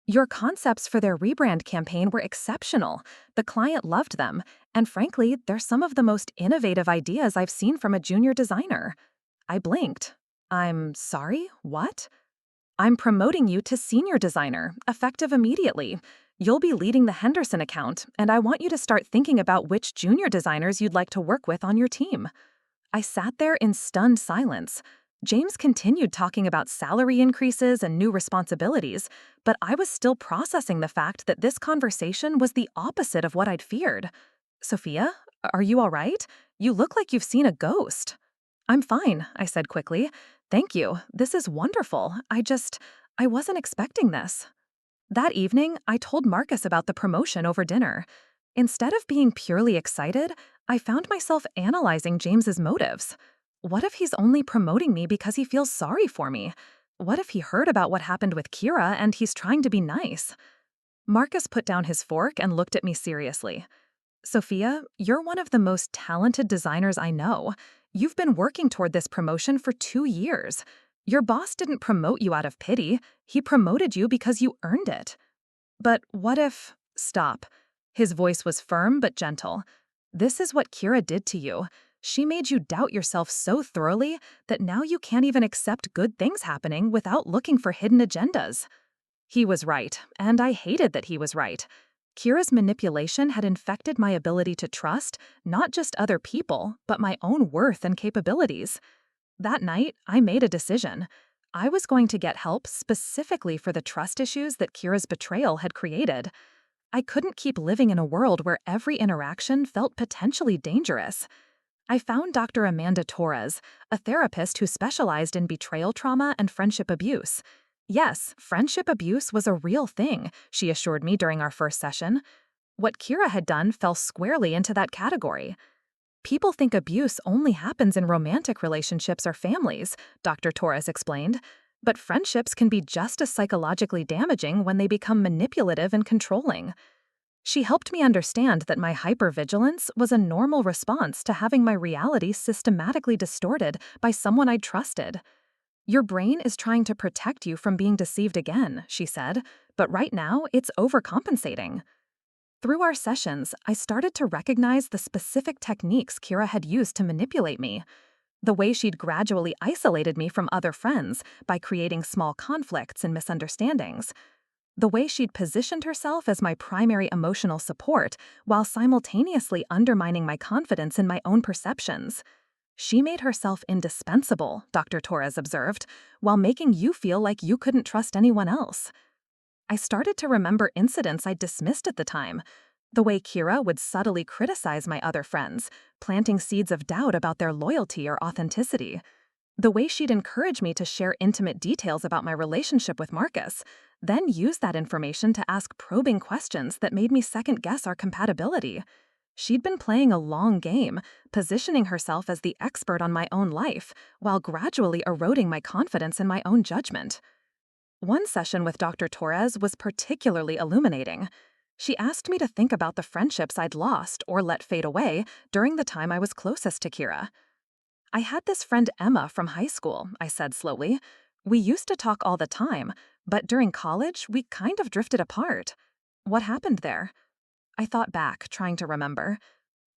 "Your concepts for their rebrand campaign were exceptional. The client loved them, and frankly, they're some of the most innovative ideas I've seen from a junior designer." I blinked. "I'm sorry, what?" "I'm promoting you to senior designer, effective immediately. You'll be leading the Henderson account, and I want you to start thinking about which junior designers you'd like to work with on your team." I sat there in stunned silence. James continued talking about salary increases and new responsibilities, but I was still processing the fact that this conversation was the opposite of what I'd feared. "Sophia, are you all right? You look like you've seen a ghost." "I'm fine," I said quickly. "Thank you. This is wonderful. I wasn't expecting this." That evening, I told Marcus about the promotion over dinner. Instead of being purely excited, I found myself analyzing James's motives. What if he's only promoting me because he feels sorry for me? What if he heard about what happened with Keira and he's trying to be nice? Marcus put down his fork and looked at me seriously. "Sophia, you're one of the most talented designers I know. You've been working toward this promotion for 2 years. Your boss didn't promote you out of pity. He promoted you because you earned it." "But what if—" "Stop." His voice was firm but gentle. "This is what Keira did to you. She made you doubt yourself so thoroughly that now you can't even accept good things happening without looking for hidden agendas." He was right, and I hated that he was right. Kira's manipulation had infected my ability to trust not just other people, but my own worth and capabilities. That night, I made a decision. I was going to get help specifically for the trust issues that Kira's betrayal had created. I couldn't keep living in a world where every interaction felt potentially dangerous. I found Dr. Amanda Torres, a therapist who specialized in betrayal trauma and friendship abuse. Yes, friendship abuse was a real thing, she assured me during our first session. What Keira had done fell squarely into that category. "People think abuse only happens in romantic relationships or families," Dr. Torres explained. "But friendships can be just as psychologically damaging when they become manipulative and controlling." She helped me understand that my hypervigilance was a normal response to having my reality systematically distorted by someone I'd trusted. "Your brain is trying to protect you from being deceived again," she said, "but right now it's overcompensating." Through our sessions, I started to recognize the specific techniques Keira had used to manipulate me. The way she'd gradually isolated me from other friends by creating small conflicts and misunderstandings. The way she'd positioned herself as my primary emotional support while simultaneously undermining my confidence in my own perceptions. "She made herself indispensable," Dr. Torres observed, "while making you feel like you couldn't trust anyone else." I started to remember incidents I dismissed at the time. The way Keira would subtly criticize my other friends, planting seeds of doubt about their loyalty or authenticity. The way she'd encourage me to share intimate details about my relationship with Marcus, then use that information to ask probing questions that made me second-guess our compatibility. She'd been playing a long game, positioning herself as the expert on my own life, while gradually eroding my confidence in my own judgment. One session with Dr. Torres was particularly illuminating. She asked me to think about the friendships I'd lost or let fade away during the time I was closest to Keira. "I had this friend Emma from high school," I said slowly. "We used to talk all the time, but during college, we kind of drifted apart. What happened there?" I thought back, trying to remember.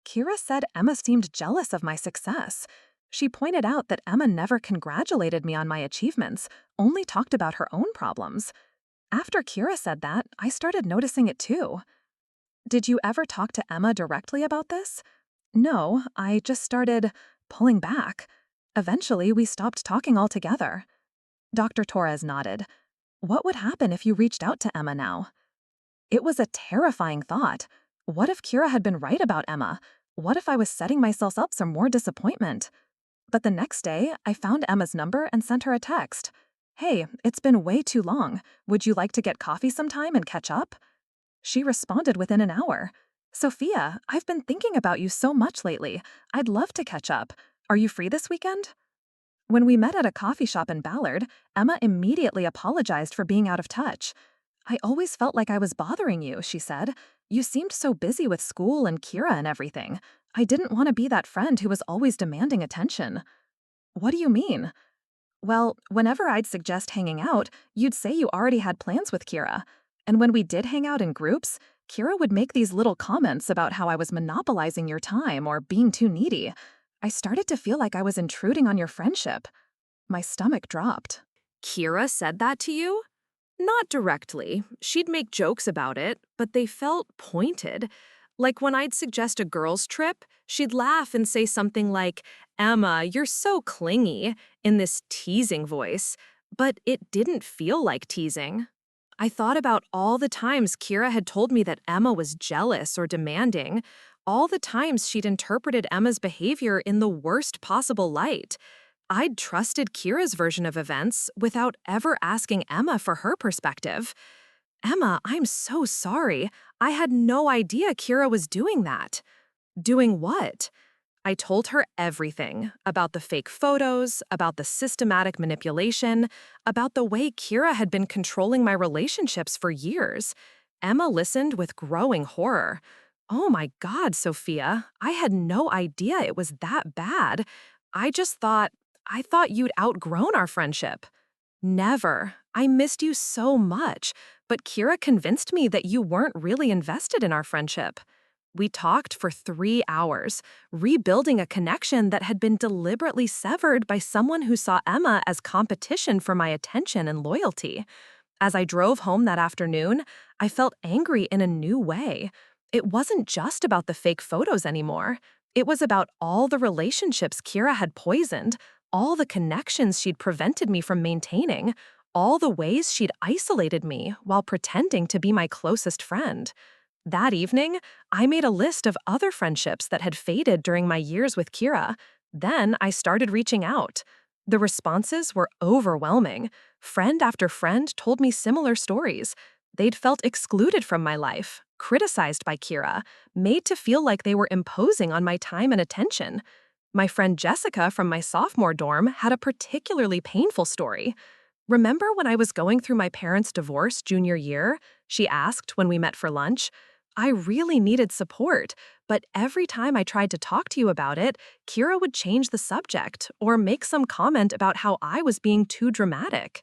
Keira said Emma seemed jealous of my success. She pointed out that Emma never congratulated me on my achievements, only talked about her own problems. After Keira said that, I started noticing it too. Did you ever talk to Emma directly about this? No, I just started pulling back. Eventually, we stopped talking altogether. Dr. Torres nodded. What would happen if you reached out to Emma now? It was a terrifying thought. What if Keira had been right about Emma? What if I was setting myself up for more disappointment? But the next day, I found Emma's number and sent her a text. Hey, it's been way too long. Would you like to get coffee sometime and catch up? She responded within an hour. Sophia, I've been thinking about you so much lately. I'd love to catch up. Are you free this weekend? When we met at a coffee shop in Ballard, Emma immediately apologized for being out of touch. I always felt like I was bothering you, she said. You seemed so busy with school and Keira and everything. I didn't want to be that friend who was always demanding attention. What do you mean? Well, whenever I'd suggest hanging out, you'd say you already had plans with Keira. And when we did hang out in groups, Keira would make these little comments about how I was monopolizing your time or being too needy. I started to feel like I was intruding on your friendship. My stomach dropped. Keira said that to you? Not directly. She'd make jokes about it, but they felt pointed. Like when I'd suggest a girls' trip, she'd laugh and say something like, Emma, you're so clingy, in this teasing voice. But it didn't feel like teasing. I thought about all the times Keira had told me that Emma was jealous or demanding, all the times she'd interpreted Emma's behavior in the worst possible light. I'd trusted Keira's version of events without ever asking Emma for her perspective. Emma, I'm so sorry. I had no idea Keira was doing that. Doing what? I told her everything about the fake photos, about the systematic manipulation, about the way Keira had been controlling my relationships for years. Emma listened with growing horror. Oh my God, Sophia, I had no idea it was that bad. I thought you'd outgrown our friendship. Never. I missed you so much, but Keira convinced me that you weren't really invested in our friendship. We talked for 3 hours, rebuilding a connection that had been deliberately severed by someone who saw Emma as competition for my attention and loyalty. As I drove home that afternoon, I felt angry in a new way. It wasn't just about the fake photos anymore. It was about all the relationships Keira had poisoned, all the connections she'd prevented me from maintaining, all the ways she'd isolated me while pretending to be my closest friend. That evening, I made a list of other friendships that had faded during my years with Keira. Then I started reaching out. The responses were overwhelming. Friend after friend told me similar stories. They'd felt excluded from my life, criticized by Keira, made to feel like they were imposing on my time and attention. My friend Jessica from my sophomore dorm had a particularly painful story. Remember when I was going through my parents' divorce junior year? She asked when we met for lunch. I really needed support, but every time I tried to talk to you about it, Keira would change the subject or make some comment about how I was being too dramatic.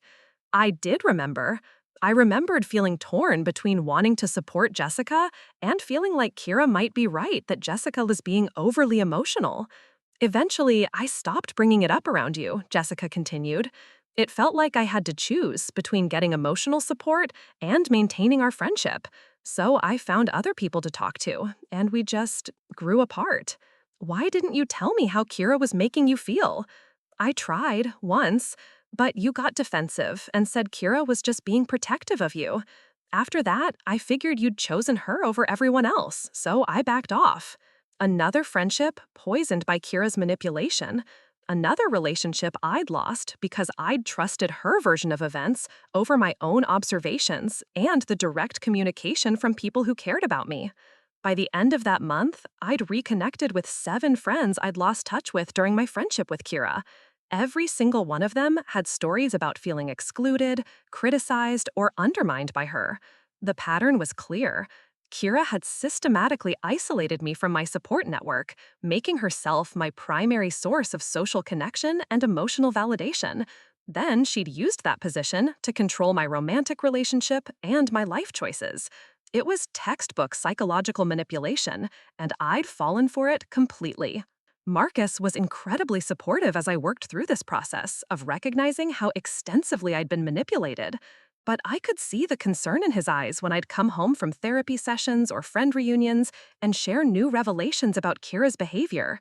I did remember. I remembered feeling torn between wanting to support Jessica and feeling like Keira might be right that Jessica was being overly emotional. Eventually, I stopped bringing it up around you, Jessica continued. It felt like I had to choose between getting emotional support and maintaining our friendship. So I found other people to talk to, and we just grew apart. Why didn't you tell me how Keira was making you feel? I tried once, but you got defensive and said Keira was just being protective of you. After that, I figured you'd chosen her over everyone else, so I backed off. Another friendship poisoned by Keira's manipulation. Another relationship I'd lost because I'd trusted her version of events over my own observations and the direct communication from people who cared about me. By the end of that month, I'd reconnected with 7 friends I'd lost touch with during my friendship with Keira. Every single one of them had stories about feeling excluded, criticized, or undermined by her. The pattern was clear. Keira had systematically isolated me from my support network, making herself my primary source of social connection and emotional validation. Then she'd used that position to control my romantic relationship and my life choices. It was textbook psychological manipulation, and I'd fallen for it completely. Marcus was incredibly supportive as I worked through this process of recognizing how extensively I'd been manipulated. But I could see the concern in his eyes when I'd come home from therapy sessions or friend reunions and share new revelations about Kira's behavior.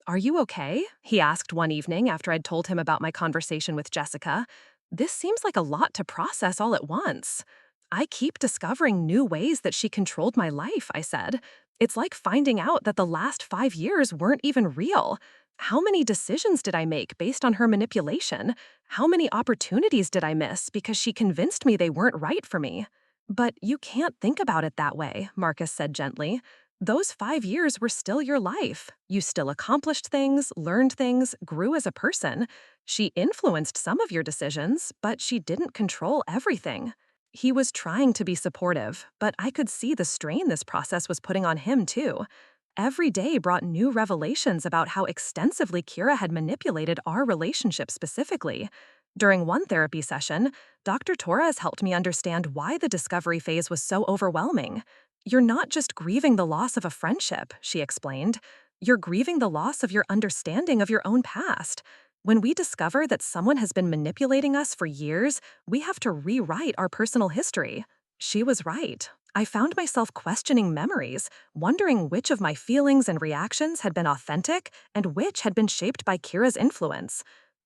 "Are you okay?" he asked one evening after I'd told him about my conversation with Jessica. "This seems like a lot to process all at once." "I keep discovering new ways that she controlled my life," I said. "It's like finding out that the last 5 years weren't even real. How many decisions did I make based on her manipulation? How many opportunities did I miss because she convinced me they weren't right for me?" "But you can't think about it that way," Marcus said gently. "Those 5 years were still your life. You still accomplished things, learned things, grew as a person. She influenced some of your decisions, but she didn't control everything." He was trying to be supportive, but I could see the strain this process was putting on him, too. Every day brought new revelations about how extensively Keira had manipulated our relationship specifically. During one therapy session, Dr. Torres helped me understand why the discovery phase was so overwhelming. "You're not just grieving the loss of a friendship," she explained. "You're grieving the loss of your understanding of your own past. When we discover that someone has been manipulating us for years, we have to rewrite our personal history." She was right. I found myself questioning memories, wondering which of my feelings and reactions had been authentic and which had been shaped by Kira's influence.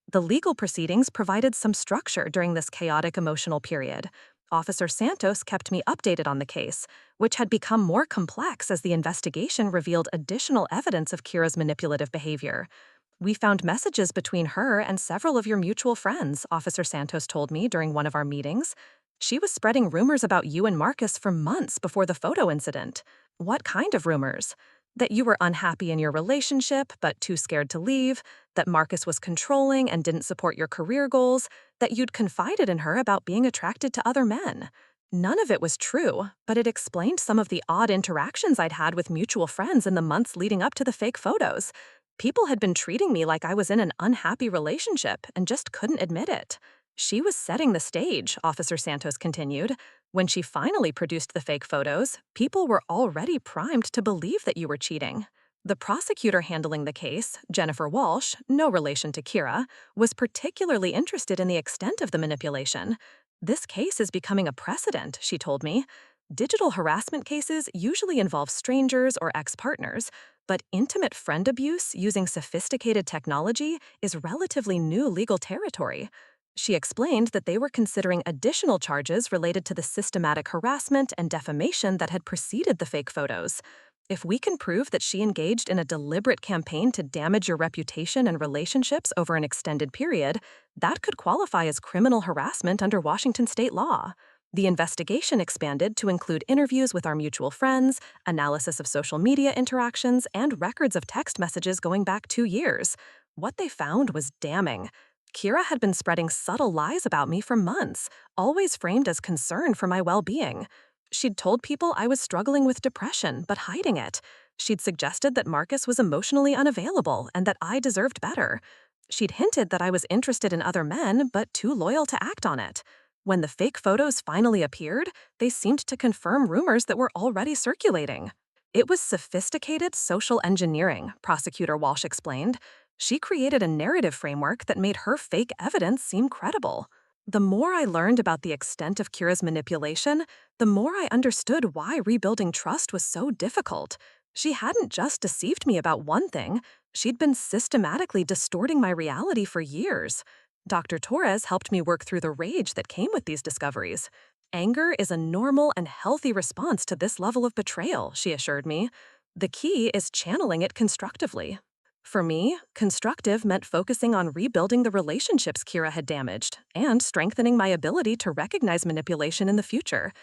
The legal proceedings provided some structure during this chaotic emotional period. Officer Santos kept me updated on the case, which had become more complex as the investigation revealed additional evidence of Kira's manipulative behavior. "We found messages between her and several of your mutual friends," Officer Santos told me during one of our meetings. "She was spreading rumors about you and Marcus for months before the photo incident." "What kind of rumors?" "That you were unhappy in your relationship, but too scared to leave, that Marcus was controlling and didn't support your career goals, that you'd confided in her about being attracted to other men." None of it was true, but it explained some of the odd interactions I'd had with mutual friends in the months leading up to the fake photos. People had been treating me like I was in an unhappy relationship and just couldn't admit it. "She was setting the stage," Officer Santos continued. "When she finally produced the fake photos, people were already primed to believe that you were cheating." The prosecutor handling the case, Jennifer Walsh, no relation to Keira, was particularly interested in the extent of the manipulation. "This case is becoming a precedent," she told me. "Digital harassment cases usually involve strangers or ex-partners, but intimate friend abuse using sophisticated technology is relatively new legal territory." She explained that they were considering additional charges related to the systematic harassment and defamation that had preceded the fake photos. "If we can prove that she engaged in a deliberate campaign to damage your reputation and relationships over an extended period, that could qualify as criminal harassment under Washington state law." The investigation expanded to include interviews with our mutual friends, analysis of social media interactions, and records of text messages going back 2 years. What they found was damning. Keira had been spreading subtle lies about me for months, always framed as concern for my well-being. She'd told people I was struggling with depression, but hiding it. She'd suggested that Marcus was emotionally unavailable and that I deserved better. She'd hinted that I was interested in other men, but too loyal to act on it. When the fake photos finally appeared, they seemed to confirm rumors that were already circulating. "It was sophisticated social engineering," Prosecutor Walsh explained. "She created a narrative framework that made her fake evidence seem credible." The more I learned about the extent of Kira's manipulation, the more I understood why rebuilding trust was so difficult. She hadn't just deceived me about one thing, she'd been systematically distorting my reality for years. Dr. Torres helped me work through the rage that came with these discoveries. "Anger is a normal and healthy response to this level of betrayal," she assured me. "The key is channeling it constructively." For me, constructive meant focusing on rebuilding the relationships Keira had damaged and strengthening my ability to recognize manipulation in the future.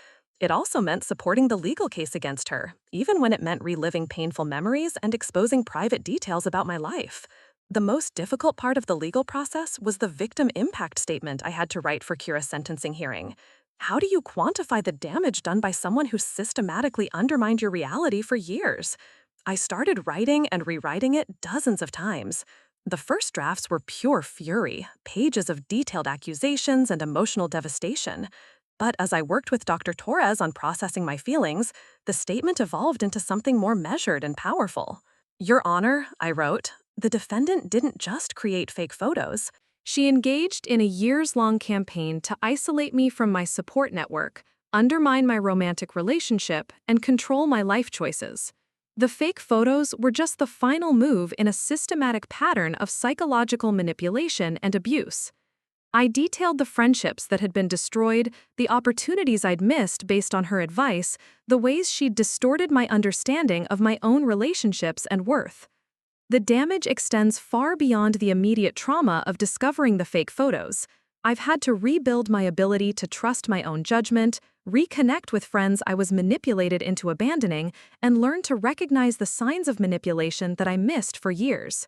It also meant supporting the legal case against her, even when it meant reliving painful memories and exposing private details about my life. The most difficult part of the legal process was the victim impact statement I had to write for Keira's sentencing hearing. How do you quantify the damage done by someone who systematically undermined your reality for years? I started writing and rewriting it dozens of times. The first drafts were pure fury, pages of detailed accusations and emotional devastation. But as I worked with Dr. Torres on processing my feelings, the statement evolved into something more measured and powerful. "Your Honor," I wrote, The defendant didn't just create fake photos. She engaged in a years-long campaign to isolate me from my support network, undermine my romantic relationship, and control my life choices. The fake photos were just the final move in a systematic pattern of psychological manipulation and abuse. I detailed the friendships that had been destroyed, the opportunities I'd missed based on her advice, the ways she'd distorted my understanding of my own relationships and worth. The damage extends far beyond the immediate trauma of discovering the fake photos. I've had to rebuild my ability to trust my own judgment, reconnect with friends I was manipulated into abandoning, and learn to recognize the signs of manipulation that I missed for years.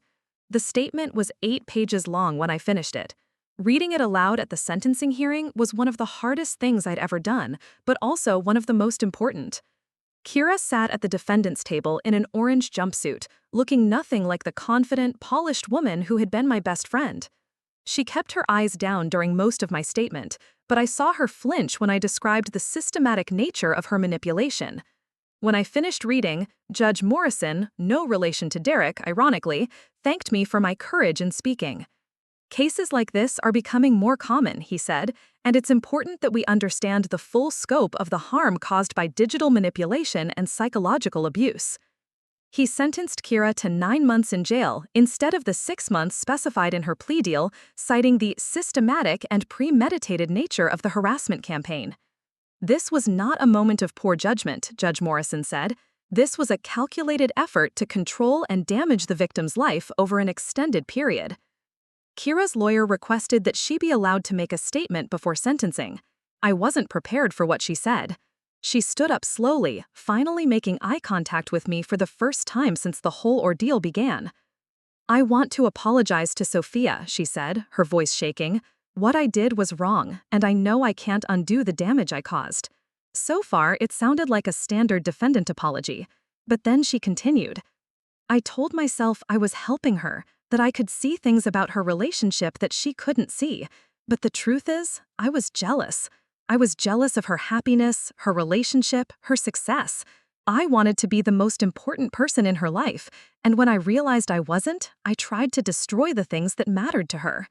The statement was 8 pages long when I finished it. Reading it aloud at the sentencing hearing was one of the hardest things I'd ever done, but also one of the most important. Keira sat at the defendant's table in an orange jumpsuit, looking nothing like the confident, polished woman who had been my best friend. She kept her eyes down during most of my statement, but I saw her flinch when I described the systematic nature of her manipulation. When I finished reading, Judge Morrison, no relation to Derek, ironically, thanked me for my courage in speaking. "Cases like this are becoming more common," he said, "and it's important that we understand the full scope of the harm caused by digital manipulation and psychological abuse." He sentenced Keira to 9 months in jail instead of the 6 months specified in her plea deal, citing the systematic and premeditated nature of the harassment campaign. "This was not a moment of poor judgment," Judge Morrison said. "This was a calculated effort to control and damage the victim's life over an extended period." Keira's lawyer requested that she be allowed to make a statement before sentencing. I wasn't prepared for what she said. She stood up slowly, finally making eye contact with me for the first time since the whole ordeal began. "I want to apologize to Sophia," she said, her voice shaking. "What I did was wrong, and I know I can't undo the damage I caused." So far, it sounded like a standard defendant apology. But then she continued. "I told myself I was helping her, that I could see things about her relationship that she couldn't see. But the truth is, I was jealous. I was jealous of her happiness, her relationship, her success. I wanted to be the most important person in her life, and when I realized I wasn't, I tried to destroy the things that mattered to her."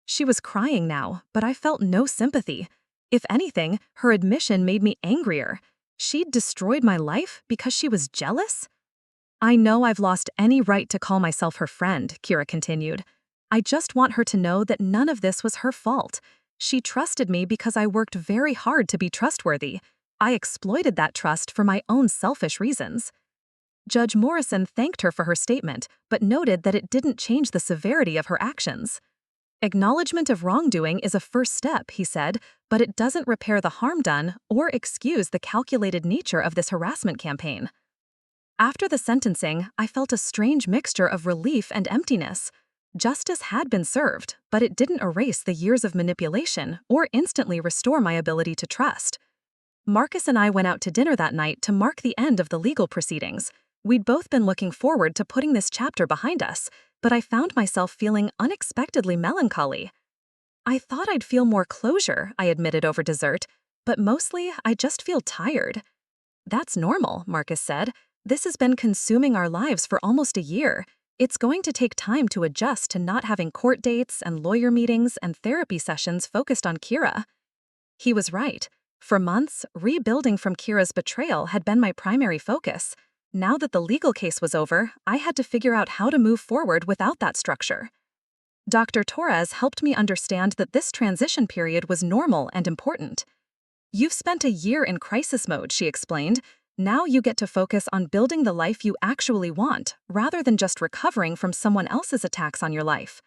She was crying now, but I felt no sympathy. If anything, her admission made me angrier. She'd destroyed my life because she was jealous? "I know I've lost any right to call myself her friend," Keira continued. "I just want her to know that none of this was her fault. She trusted me because I worked very hard to be trustworthy. I exploited that trust for my own selfish reasons." Judge Morrison thanked her for her statement, but noted that it didn't change the severity of her actions. "Acknowledgement of wrongdoing is a first step," he said, "but it doesn't repair the harm done or excuse the calculated nature of this harassment campaign." After the sentencing, I felt a strange mixture of relief and emptiness. Justice had been served, but it didn't erase the years of manipulation or instantly restore my ability to trust. Marcus and I went out to dinner that night to mark the end of the legal proceedings. We'd both been looking forward to putting this chapter behind us, but I found myself feeling unexpectedly melancholy. "I thought I'd feel more closure," I admitted over dessert, "but mostly I just feel tired." "That's normal," Marcus said. "This has been consuming our lives for almost a year. It's going to take time to adjust to not having court dates and lawyer meetings and therapy sessions focused on Keira." He was right. For months, rebuilding from Keira's betrayal had been my primary focus. Now that the legal case was over, I had to figure out how to move forward without that structure. Dr. Torres helped me understand that this transition period was normal and important. "You've spent a year in crisis mode," she explained. "Now you get to focus on building the life you actually want, rather than just recovering from someone else's attacks on your life."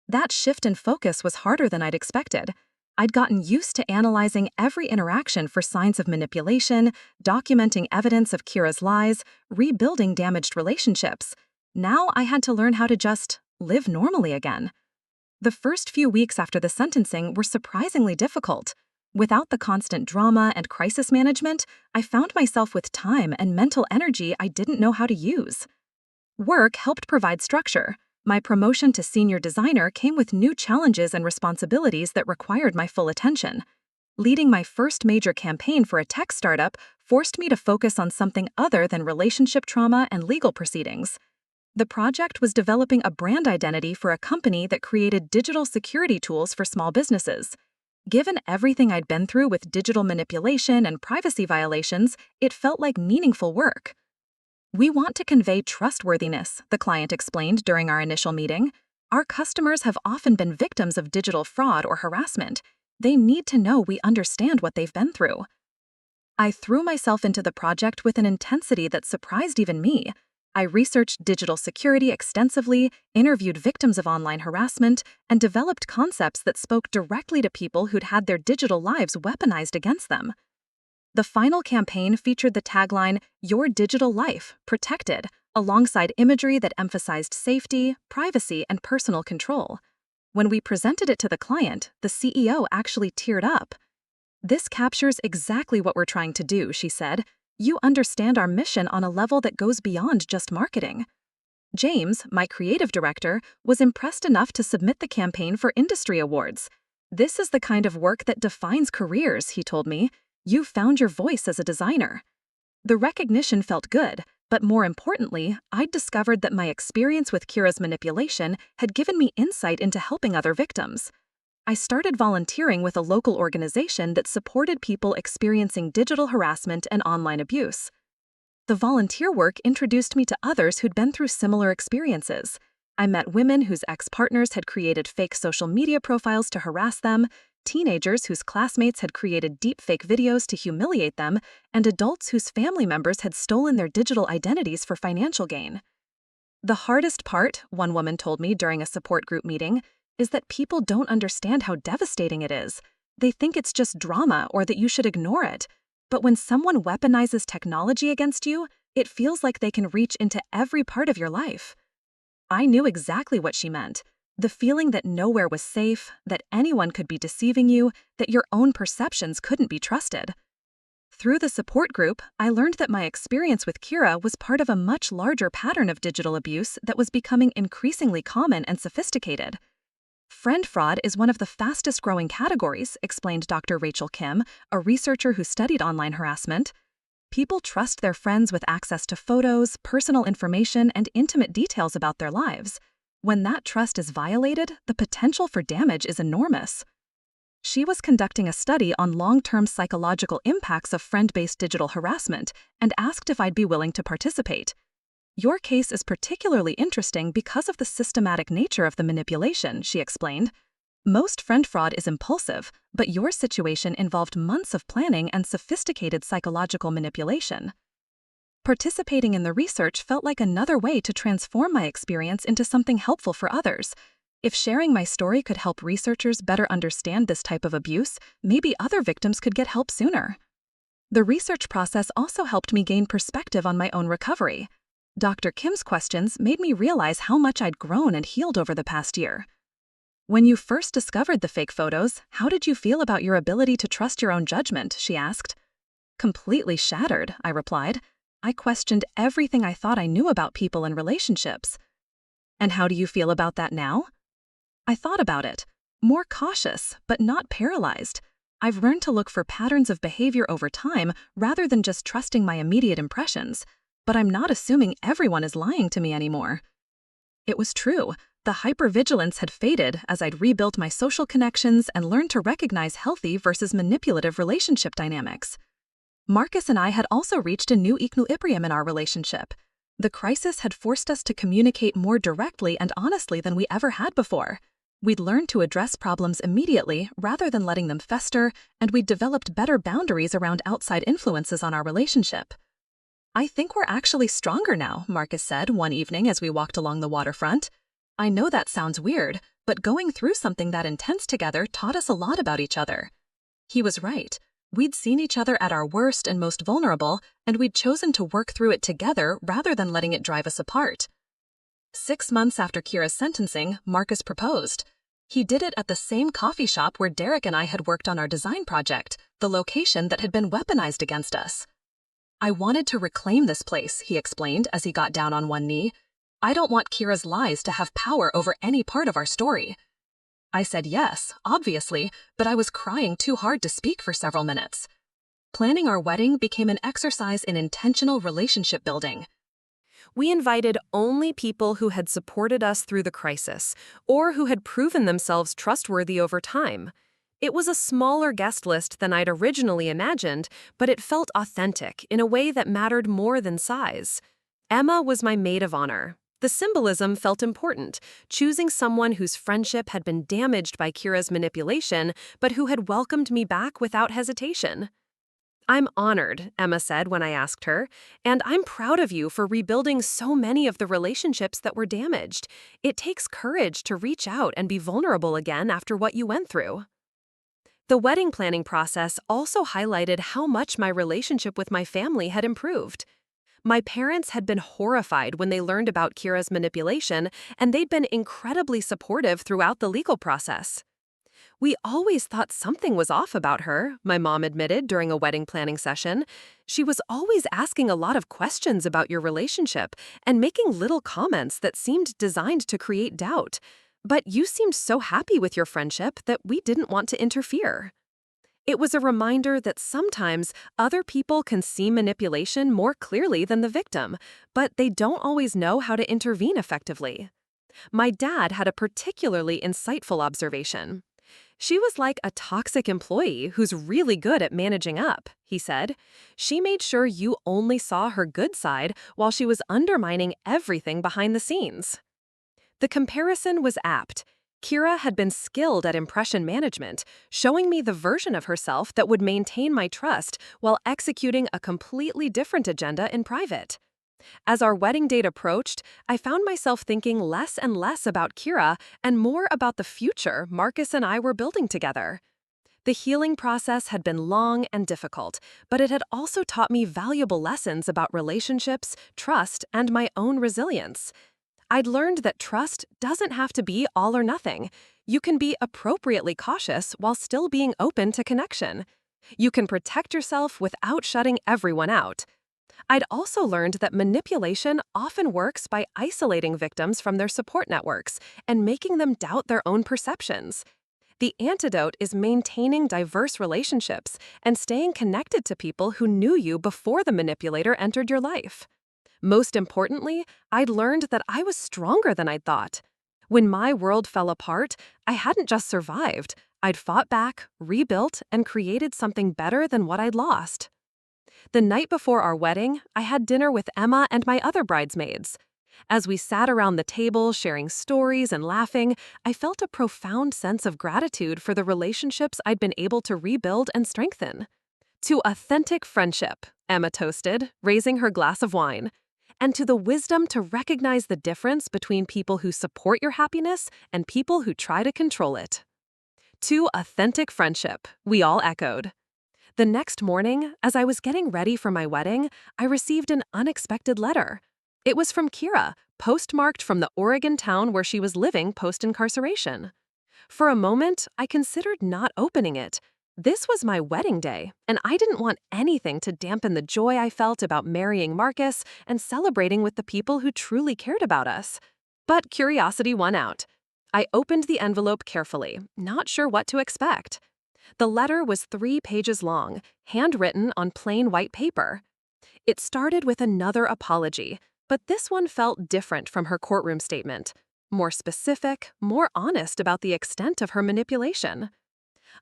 That shift in focus was harder than I'd expected. I'd gotten used to analyzing every interaction for signs of manipulation, documenting evidence of Keira's lies, rebuilding damaged relationships. Now I had to learn how to just live normally again. The first few weeks after the sentencing were surprisingly difficult. Without the constant drama and crisis management, I found myself with time and mental energy I didn't know how to use. Work helped provide structure. My promotion to senior designer came with new challenges and responsibilities that required my full attention. Leading my first major campaign for a tech startup forced me to focus on something other than relationship trauma and legal proceedings. The project was developing a brand identity for a company that created digital security tools for small businesses. Given everything I'd been through with digital manipulation and privacy violations, it felt like meaningful work. We want to convey trustworthiness, the client explained during our initial meeting. Our customers have often been victims of digital fraud or harassment. They need to know we understand what they've been through. I threw myself into the project with an intensity that surprised even me. I researched digital security extensively, interviewed victims of online harassment, and developed concepts that spoke directly to people who'd had their digital lives weaponized against them. The final campaign featured the tagline, "Your digital life, protected," alongside imagery that emphasized safety, privacy, and personal control. When we presented it to the client, the CEO actually teared up. "This captures exactly what we're trying to do," she said. "You understand our mission on a level that goes beyond just marketing." James, my creative director, was impressed enough to submit the campaign for industry awards. "This is the kind of work that defines careers," he told me. "You found your voice as a designer." The recognition felt good, but more importantly, I'd discovered that my experience with Keira's manipulation had given me insight into helping other victims. I started volunteering with a local organization that supported people experiencing digital harassment and online abuse. The volunteer work introduced me to others who'd been through similar experiences. I met women whose ex-partners had created fake social media profiles to harass them, teenagers whose classmates had created deep-fake videos to humiliate them, and adults whose family members had stolen their digital identities for financial gain. "The hardest part," one woman told me during a support group meeting, "is that people don't understand how devastating it is. They think it's just drama or that you should ignore it. But when someone weaponizes technology against you, it feels like they can reach into every part of your life." I knew exactly what she meant. The feeling that nowhere was safe, that anyone could be deceiving you, that your own perceptions couldn't be trusted. Through the support group, I learned that my experience with Keira was part of a much larger pattern of digital abuse that was becoming increasingly common and sophisticated. "Friend fraud is one of the fastest-growing categories," explained Dr. Rachel Kim, a researcher who studied online harassment. "People trust their friends with access to photos, personal information, and intimate details about their lives. When that trust is violated, the potential for damage is enormous." She was conducting a study on long-term psychological impacts of friend-based digital harassment and asked if I'd be willing to participate. "Your case is particularly interesting because of the systematic nature of the manipulation," she explained. "Most friend fraud is impulsive, but your situation involved months of planning and sophisticated psychological manipulation." Participating in the research felt like another way to transform my experience into something helpful for others. If sharing my story could help researchers better understand this type of abuse, maybe other victims could get help sooner. The research process also helped me gain perspective on my own recovery. Dr. Kim's questions made me realize how much I'd grown and healed over the past year. "When you first discovered the fake photos, how did you feel about your ability to trust your own judgment?" she asked. "Completely shattered," I replied. "I questioned everything I thought I knew about people and relationships." "And how do you feel about that now?" I thought about it. More cautious, but not paralyzed. I've learned to look for patterns of behavior over time rather than just trusting my immediate impressions. But I'm not assuming everyone is lying to me anymore. It was true. The hypervigilance had faded as I'd rebuilt my social connections and learned to recognize healthy versus manipulative relationship dynamics. Marcus and I had also reached a new equilibrium in our relationship. The crisis had forced us to communicate more directly and honestly than we ever had before. We'd learned to address problems immediately rather than letting them fester, and we'd developed better boundaries around outside influences on our relationship. "I think we're actually stronger now," Marcus said one evening as we walked along the waterfront. "I know that sounds weird, but going through something that intense together taught us a lot about each other." He was right. We'd seen each other at our worst and most vulnerable, and we'd chosen to work through it together rather than letting it drive us apart. 6 months after Keira's sentencing, Marcus proposed. He did it at the same coffee shop where Derek and I had worked on our design project, the location that had been weaponized against us. "I wanted to reclaim this place," he explained as he got down on one knee. "I don't want Keira's lies to have power over any part of our story." I said yes, obviously, but I was crying too hard to speak for several minutes. Planning our wedding became an exercise in intentional relationship building. We invited only people who had supported us through the crisis, or who had proven themselves trustworthy over time. It was a smaller guest list than I'd originally imagined, but it felt authentic in a way that mattered more than size. Emma was my maid of honor. The symbolism felt important, choosing someone whose friendship had been damaged by Kira's manipulation, but who had welcomed me back without hesitation. "I'm honored," Emma said when I asked her, "and I'm proud of you for rebuilding so many of the relationships that were damaged. It takes courage to reach out and be vulnerable again after what you went through." The wedding planning process also highlighted how much my relationship with my family had improved. My parents had been horrified when they learned about Kira's manipulation, and they'd been incredibly supportive throughout the legal process. "We always thought something was off about her," my mom admitted during a wedding planning session. "She was always asking a lot of questions about your relationship and making little comments that seemed designed to create doubt. But you seemed so happy with your friendship that we didn't want to interfere." It was a reminder that sometimes other people can see manipulation more clearly than the victim, but they don't always know how to intervene effectively. My dad had a particularly insightful observation. "She was like a toxic employee who's really good at managing up," he said. "She made sure you only saw her good side while she was undermining everything behind the scenes." The comparison was apt. Keira had been skilled at impression management, showing me the version of herself that would maintain my trust while executing a completely different agenda in private. As our wedding date approached, I found myself thinking less and less about Keira and more about the future Marcus and I were building together. The healing process had been long and difficult, but it had also taught me valuable lessons about relationships, trust, and my own resilience. I'd learned that trust doesn't have to be all or nothing. You can be appropriately cautious while still being open to connection. You can protect yourself without shutting everyone out. I'd also learned that manipulation often works by isolating victims from their support networks and making them doubt their own perceptions. The antidote is maintaining diverse relationships and staying connected to people who knew you before the manipulator entered your life. Most importantly, I'd learned that I was stronger than I'd thought. When my world fell apart, I hadn't just survived. I'd fought back, rebuilt, and created something better than what I'd lost. The night before our wedding, I had dinner with Emma and my other bridesmaids. As we sat around the table sharing stories and laughing, I felt a profound sense of gratitude for the relationships I'd been able to rebuild and strengthen. "To authentic friendship," Emma toasted, raising her glass of wine, "and to the wisdom to recognize the difference between people who support your happiness and people who try to control it." "To authentic friendship," we all echoed. The next morning, as I was getting ready for my wedding, I received an unexpected letter. It was from Keira, postmarked from the Oregon town where she was living post-incarceration. For a moment, I considered not opening it. This was my wedding day, and I didn't want anything to dampen the joy I felt about marrying Marcus and celebrating with the people who truly cared about us. But curiosity won out. I opened the envelope carefully, not sure what to expect. The letter was 3 pages long, handwritten on plain white paper. It started with another apology, but this one felt different from her courtroom statement. More specific, more honest about the extent of her manipulation.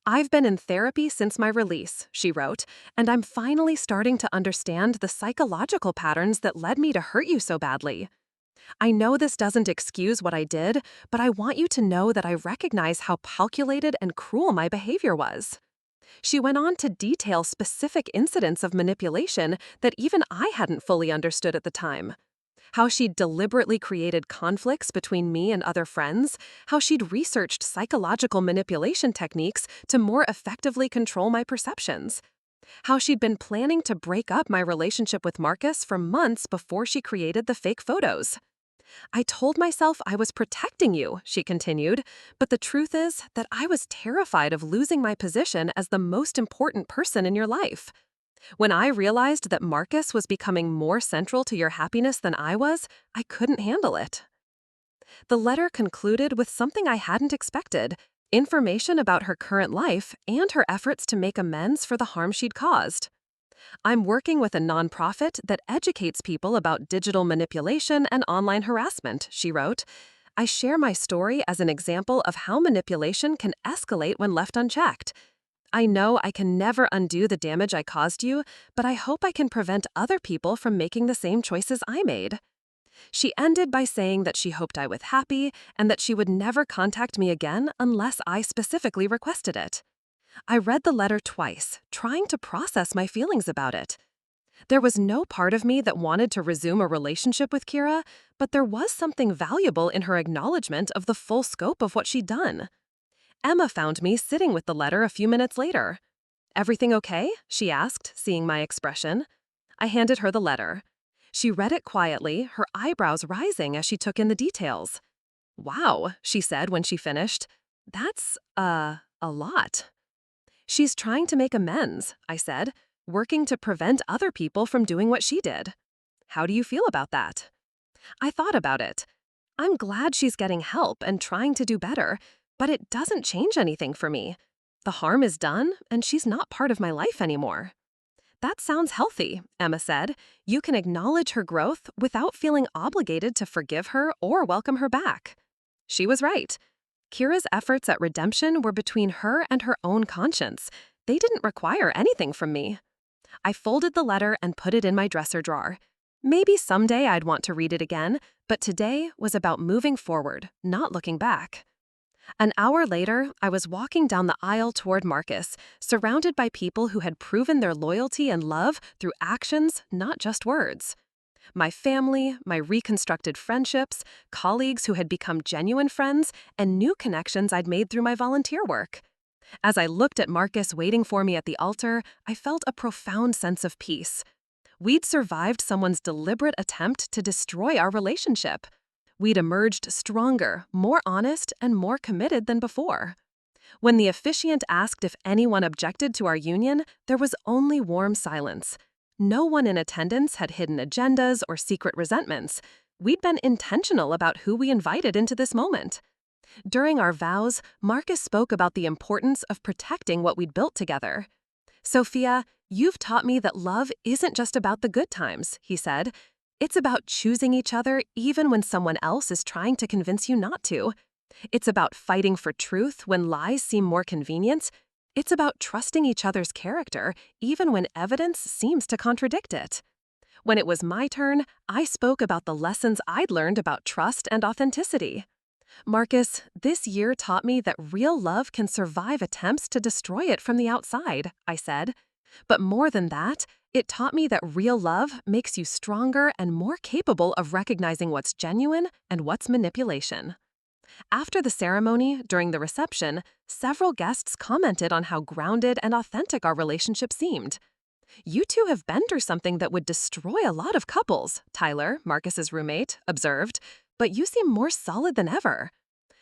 "I've been in therapy since my release," she wrote, "and I'm finally starting to understand the psychological patterns that led me to hurt you so badly. I know this doesn't excuse what I did, but I want you to know that I recognize how calculated and cruel my behavior was." She went on to detail specific incidents of manipulation that even I hadn't fully understood at the time. How she'd deliberately created conflicts between me and other friends, how she'd researched psychological manipulation techniques to more effectively control my perceptions, how she'd been planning to break up my relationship with Marcus for months before she created the fake photos. "I told myself I was protecting you," she continued, "but the truth is that I was terrified of losing my position as the most important person in your life. When I realized that Marcus was becoming more central to your happiness than I was, I couldn't handle it." The letter concluded with something I hadn't expected: information about her current life and her efforts to make amends for the harm she'd caused. I'm working with a nonprofit that educates people about digital manipulation and online harassment, she wrote. I share my story as an example of how manipulation can escalate when left unchecked. I know I can never undo the damage I caused you, but I hope I can prevent other people from making the same choices I made. She ended by saying that she hoped I was happy and that she would never contact me again unless I specifically requested it. I read the letter twice, trying to process my feelings about it. There was no part of me that wanted to resume a relationship with Keira, but there was something valuable in her acknowledgement of the full scope of what she'd done. Emma found me sitting with the letter a few minutes later. "Everything okay?" she asked, seeing my expression. I handed her the letter. She read it quietly, her eyebrows rising as she took in the details. "Wow," she said when she finished. "That's, a lot." "She's trying to make amends," I said, "working to prevent other people from doing what she did." "How do you feel about that?" I thought about it. I'm glad she's getting help and trying to do better, but it doesn't change anything for me. The harm is done, and she's not part of my life anymore. "That sounds healthy," Emma said. "You can acknowledge her growth without feeling obligated to forgive her or welcome her back." She was right. Kira's efforts at redemption were between her and her own conscience. They didn't require anything from me. I folded the letter and put it in my dresser drawer. Maybe someday I'd want to read it again, but today was about moving forward, not looking back. An hour later, I was walking down the aisle toward Marcus, surrounded by people who had proven their loyalty and love through actions, not just words. My family, my reconstructed friendships, colleagues who had become genuine friends, and new connections I'd made through my volunteer work. As I looked at Marcus waiting for me at the altar, I felt a profound sense of peace. We'd survived someone's deliberate attempt to destroy our relationship. We'd emerged stronger, more honest, and more committed than before. When the officiant asked if anyone objected to our union, there was only warm silence. No one in attendance had hidden agendas or secret resentments. We'd been intentional about who we invited into this moment. During our vows, Marcus spoke about the importance of protecting what we'd built together. "Sophia, you've taught me that love isn't just about the good times," he said. "It's about choosing each other even when someone else is trying to convince you not to. It's about fighting for truth when lies seem more convenient. It's about trusting each other's character even when evidence seems to contradict it." When it was my turn, I spoke about the lessons I'd learned about trust and authenticity. "Marcus, this year taught me that real love can survive attempts to destroy it from the outside," I said. "But more than that, it taught me that real love makes you stronger and more capable of recognizing what's genuine and what's manipulation." After the ceremony, during the reception, several guests commented on how grounded and authentic our relationship seemed. "You two have been through something that would destroy a lot of couples," Tyler, Marcus's roommate, observed, "but you seem more solid than ever."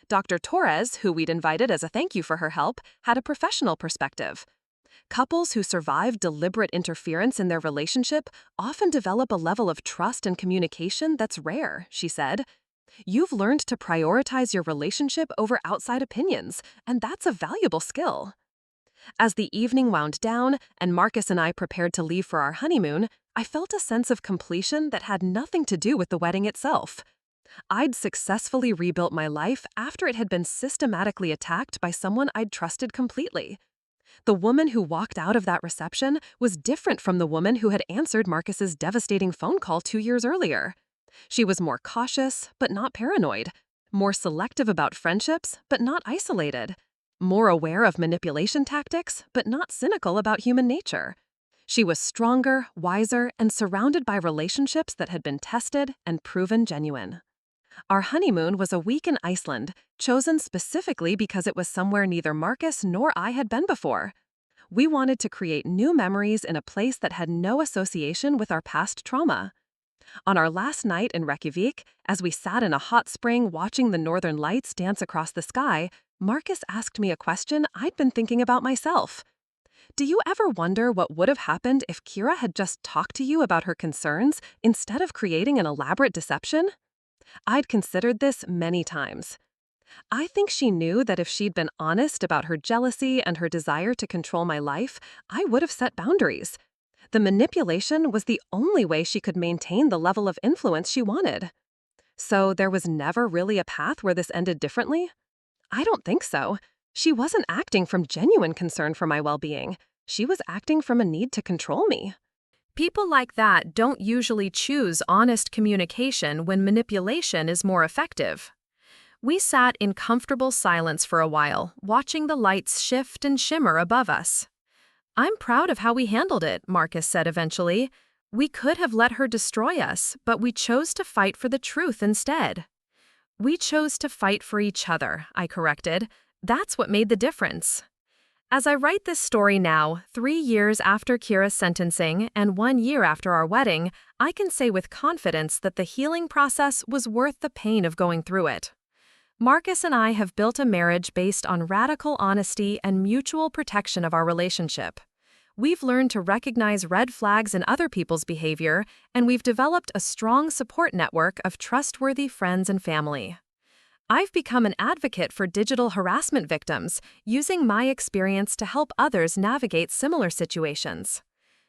Dr. Torres, who we'd invited as a thank you for her help, had a professional perspective. "Couples who survive deliberate interference in their relationship often develop a level of trust and communication that's rare," she said. "You've learned to prioritize your relationship over outside opinions, and that's a valuable skill." As the evening wound down and Marcus and I prepared to leave for our honeymoon, I felt a sense of completion that had nothing to do with the wedding itself. I'd successfully rebuilt my life after it had been systematically attacked by someone I'd trusted completely. The woman who walked out of that reception was different from the woman who had answered Marcus's devastating phone call 2 years earlier. She was more cautious, but not paranoid. More selective about friendships, but not isolated. More aware of manipulation tactics, but not cynical about human nature. She was stronger, wiser, and surrounded by relationships that had been tested and proven genuine. Our honeymoon was a week in Iceland, chosen specifically because it was somewhere neither Marcus nor I had been before. We wanted to create new memories in a place that had no association with our past trauma. On our last night in Reykjavik, as we sat in a hot spring watching the northern lights dance across the sky, Marcus asked me a question I'd been thinking about myself. "Do you ever wonder what would have happened if Keira had just talked to you about her concerns instead of creating an elaborate deception?" I'd considered this many times. I think she knew that if she'd been honest about her jealousy and her desire to control my life, I would have set boundaries. The manipulation was the only way she could maintain the level of influence she wanted. So there was never really a path where this ended differently? I don't think so. She wasn't acting from genuine concern for my well-being. She was acting from a need to control me. People like that don't usually choose honest communication when manipulation is more effective. We sat in comfortable silence for a while, watching the lights shift and shimmer above us. "I'm proud of how we handled it," Marcus said eventually. "We could have let her destroy us, but we chose to fight for the truth instead." "We chose to fight for each other," I corrected. "That's what made the difference." As I write this story now, 3 years after Keira's sentencing and 1 year after our wedding, I can say with confidence that the healing process was worth the pain of going through it. Marcus and I have built a marriage based on radical honesty and mutual protection of our relationship. We've learned to recognize red flags in other people's behavior, and we've developed a strong support network of trustworthy friends and family. I've become an advocate for digital harassment victims, using my experience to help others navigate similar situations.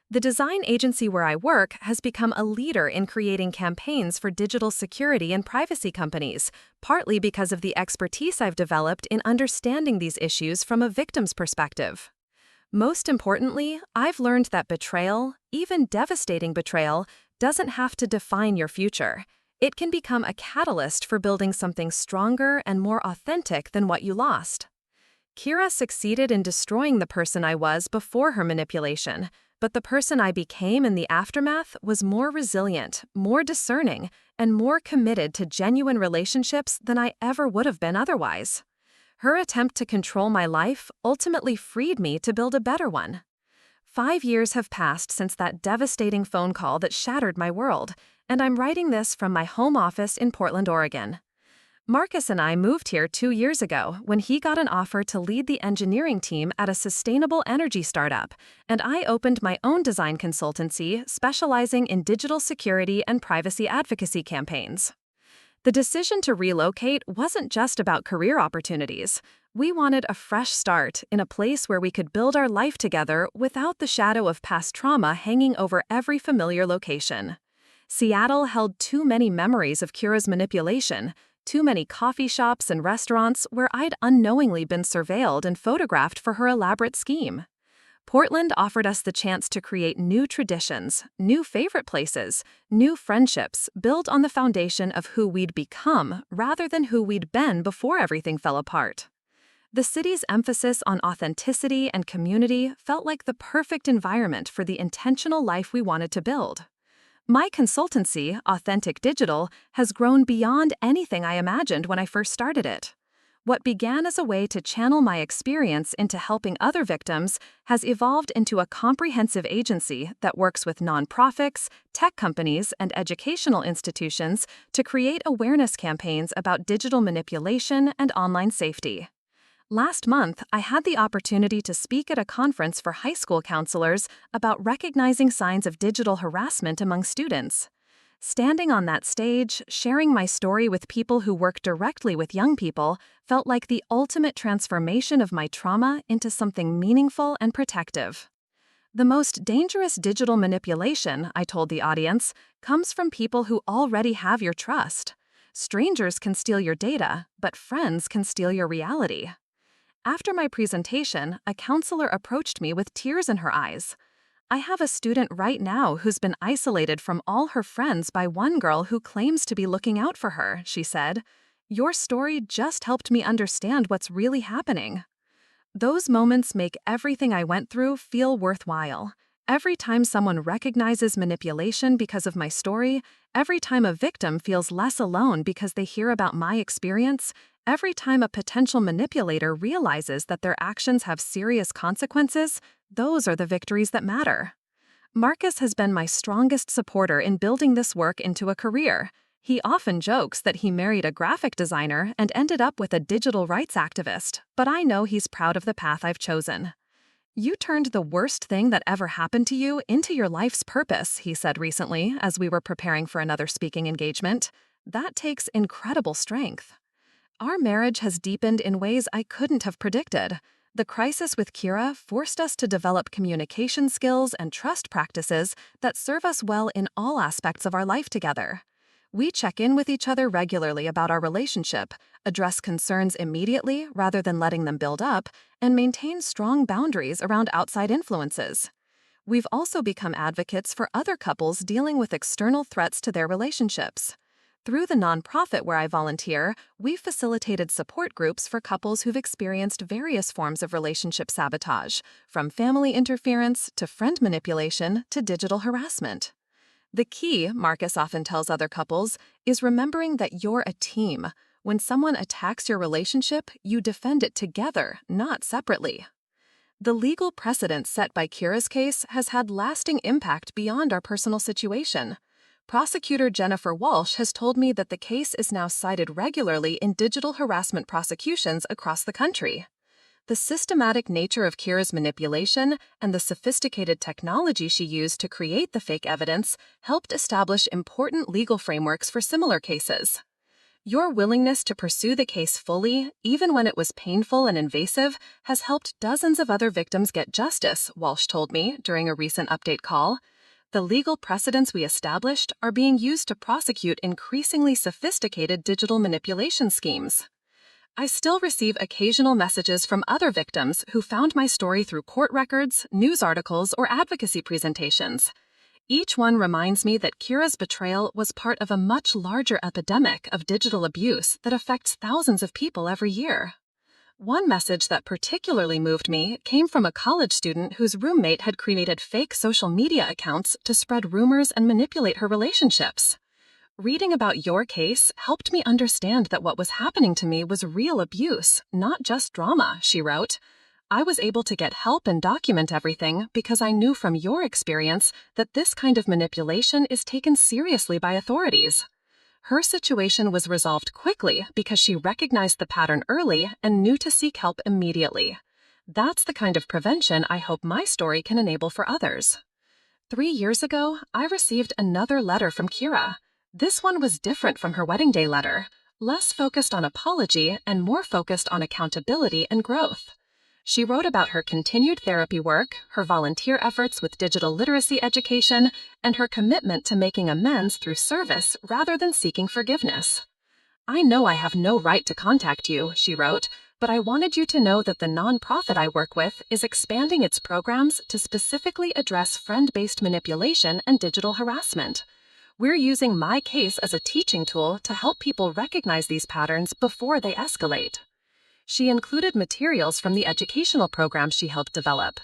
The design agency where I work has become a leader in creating campaigns for digital security and privacy companies, partly because of the expertise I've developed in understanding these issues from a victim's perspective. Most importantly, I've learned that betrayal, even devastating betrayal, doesn't have to define your future. It can become a catalyst for building something stronger and more authentic than what you lost. Keira succeeded in destroying the person I was before her manipulation, but the person I became in the aftermath was more resilient, more discerning, and more committed to genuine relationships than I ever would have been otherwise. Her attempt to control my life ultimately freed me to build a better one. 5 years have passed since that devastating phone call that shattered my world, and I'm writing this from my home office in Portland, Oregon. Marcus and I moved here 2 years ago when he got an offer to lead the engineering team at a sustainable energy startup, and I opened my own design consultancy specializing in digital security and privacy advocacy campaigns. The decision to relocate wasn't just about career opportunities. We wanted a fresh start in a place where we could build our life together without the shadow of past trauma hanging over every familiar location. Seattle held too many memories of Keira's manipulation, too many coffee shops and restaurants where I'd unknowingly been surveilled and photographed for her elaborate scheme. Portland offered us the chance to create new traditions, new favorite places, new friendships built on the foundation of who we'd become rather than who we'd been before everything fell apart. The city's emphasis on authenticity and community felt like the perfect environment for the intentional life we wanted to build. My consultancy, Authentic Digital, has grown beyond anything I imagined when I first started it. What began as a way to channel my experience into helping other victims has evolved into a comprehensive agency that works with nonprofits, tech companies, and educational institutions to create awareness campaigns about digital manipulation and online safety. Last month, I had the opportunity to speak at a conference for high school counselors about recognizing signs of digital harassment among students. Standing on that stage, sharing my story with people who work directly with young people felt like the ultimate transformation of my trauma into something meaningful and protective. The most dangerous digital manipulation, I told the audience, comes from people who already have your trust. Strangers can steal your data, but friends can steal your reality. After my presentation, a counselor approached me with tears in her eyes. "I have a student right now who's been isolated from all her friends by one girl who claims to be looking out for her," she said. "Your story just helped me understand what's really happening." Those moments make everything I went through feel worthwhile. Every time someone recognizes manipulation because of my story, every time a victim feels less alone because they hear about my experience, every time a potential manipulator realizes that their actions have serious consequences, those are the victories that matter. Marcus has been my strongest supporter in building this work into a career. He often jokes that he married a graphic designer and ended up with a digital rights activist, but I know he's proud of the path I've chosen. "You turned the worst thing that ever happened to you into your life's purpose," he said recently as we were preparing for another speaking engagement. "That takes incredible strength." Our marriage has deepened in ways I couldn't have predicted. The crisis with Keira forced us to develop communication skills and trust practices that serve us well in all aspects of our life together. We check in with each other regularly about our relationship, address concerns immediately rather than letting them build up, and maintain strong boundaries around outside influences. We've also become advocates for other couples dealing with external threats to their relationships. Through the nonprofit where I volunteer, we've facilitated support groups for couples who've experienced various forms of relationship sabotage, from family interference to friend manipulation to digital harassment. The key, Marcus often tells other couples, is remembering that you're a team. When someone attacks your relationship, you defend it together, not separately. The legal precedent set by Keira's case has had lasting impact beyond our personal situation. Prosecutor Jennifer Walsh has told me that the case is now cited regularly in digital harassment prosecutions across the country. The systematic nature of Keira's manipulation and the sophisticated technology she used to create the fake evidence helped establish important legal frameworks for similar cases. Your willingness to pursue the case fully, even when it was painful and invasive, has helped dozens of other victims get justice, Walsh told me during a recent update call. The legal precedents we established are being used to prosecute increasingly sophisticated digital manipulation schemes. I still receive occasional messages from other victims who found my story through court records, news articles, or advocacy presentations. Each one reminds me that Keira's betrayal was part of a much larger epidemic of digital abuse that affects thousands of people every year. One message that particularly moved me came from a college student whose roommate had created fake social media accounts to spread rumors and manipulate her relationships. Reading about your case helped me understand that what was happening to me was real abuse, not just drama, she wrote. I was able to get help and document everything because I knew from your experience that this kind of manipulation is taken seriously by authorities. Her situation was resolved quickly because she recognized the pattern early and knew to seek help immediately. That's the kind of prevention I hope my story can enable for others. 3 years ago, I received another letter from Keira. This one was different from her wedding day letter, less focused on apology and more focused on accountability and growth. She wrote about her continued therapy work, her volunteer efforts with digital literacy education, and her commitment to making amends through service rather than seeking forgiveness. I know I have no right to contact you, she wrote, but I wanted you to know that the nonprofit I work with is expanding its programs to specifically address friend-based manipulation and digital harassment. We're using my case as a teaching tool to help people recognize these patterns before they escalate. She included materials from the educational program she helped develop.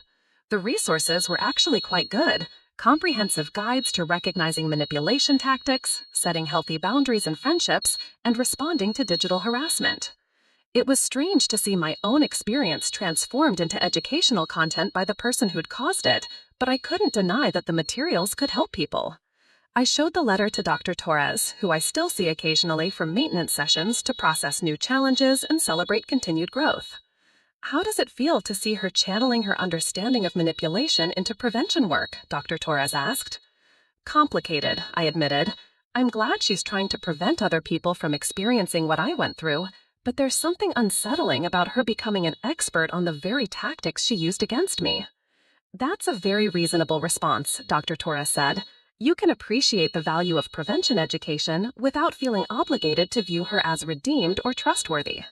The resources were actually quite good: comprehensive guides to recognizing manipulation tactics, setting healthy boundaries in friendships, and responding to digital harassment. It was strange to see my own experience transformed into educational content by the person who'd caused it, but I couldn't deny that the materials could help people. I showed the letter to Dr. Torres, who I still see occasionally for maintenance sessions to process new challenges and celebrate continued growth. How does it feel to see her channeling her understanding of manipulation into prevention work? Dr. Torres asked. Complicated, I admitted. I'm glad she's trying to prevent other people from experiencing what I went through, but there's something unsettling about her becoming an expert on the very tactics she used against me. That's a very reasonable response, Dr. Torres said. You can appreciate the value of prevention education without feeling obligated to view her as redeemed or trustworthy.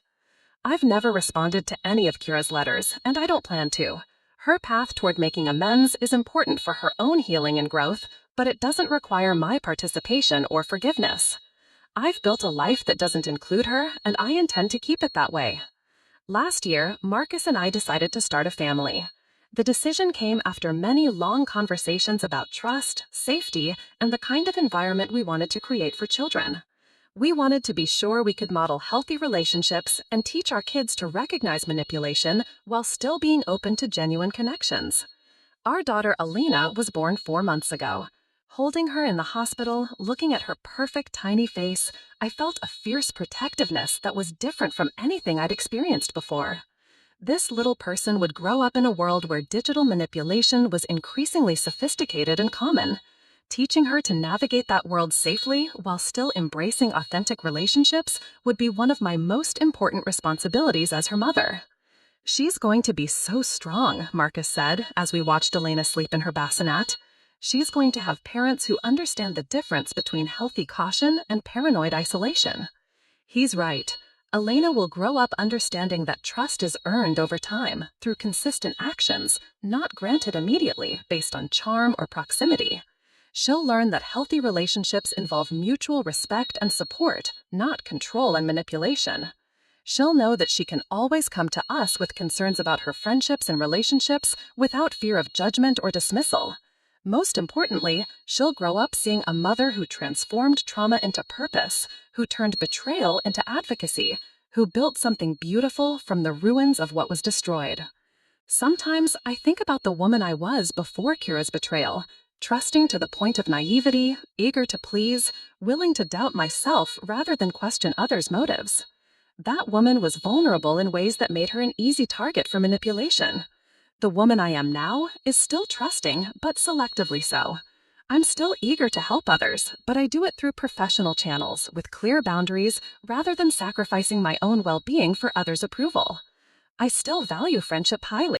I've never responded to any of Keira's letters, and I don't plan to. Her path toward making amends is important for her own healing and growth, but it doesn't require my participation or forgiveness. I've built a life that doesn't include her, and I intend to keep it that way. Last year, Marcus and I decided to start a family. The decision came after many long conversations about trust, safety, and the kind of environment we wanted to create for children. We wanted to be sure we could model healthy relationships and teach our kids to recognize manipulation while still being open to genuine connections. Our daughter Alina was born 4 months ago. Holding her in the hospital, looking at her perfect tiny face, I felt a fierce protectiveness that was different from anything I'd experienced before. This little person would grow up in a world where digital manipulation was increasingly sophisticated and common. Teaching her to navigate that world safely while still embracing authentic relationships would be one of my most important responsibilities as her mother. She's going to be so strong, Marcus said, as we watched Elena sleep in her bassinet. She's going to have parents who understand the difference between healthy caution and paranoid isolation. He's right. Elena will grow up understanding that trust is earned over time through consistent actions, not granted immediately based on charm or proximity. She'll learn that healthy relationships involve mutual respect and support, not control and manipulation. She'll know that she can always come to us with concerns about her friendships and relationships without fear of judgment or dismissal. Most importantly, she'll grow up seeing a mother who transformed trauma into purpose, who turned betrayal into advocacy, who built something beautiful from the ruins of what was destroyed. Sometimes I think about the woman I was before Keira's betrayal, trusting to the point of naivety, eager to please, willing to doubt myself rather than question others' motives. That woman was vulnerable in ways that made her an easy target for manipulation. The woman I am now is still trusting, but selectively so. I'm still eager to help others, but I do it through professional channels with clear boundaries rather than sacrificing my own well-being for others' approval. I still value friendship highly.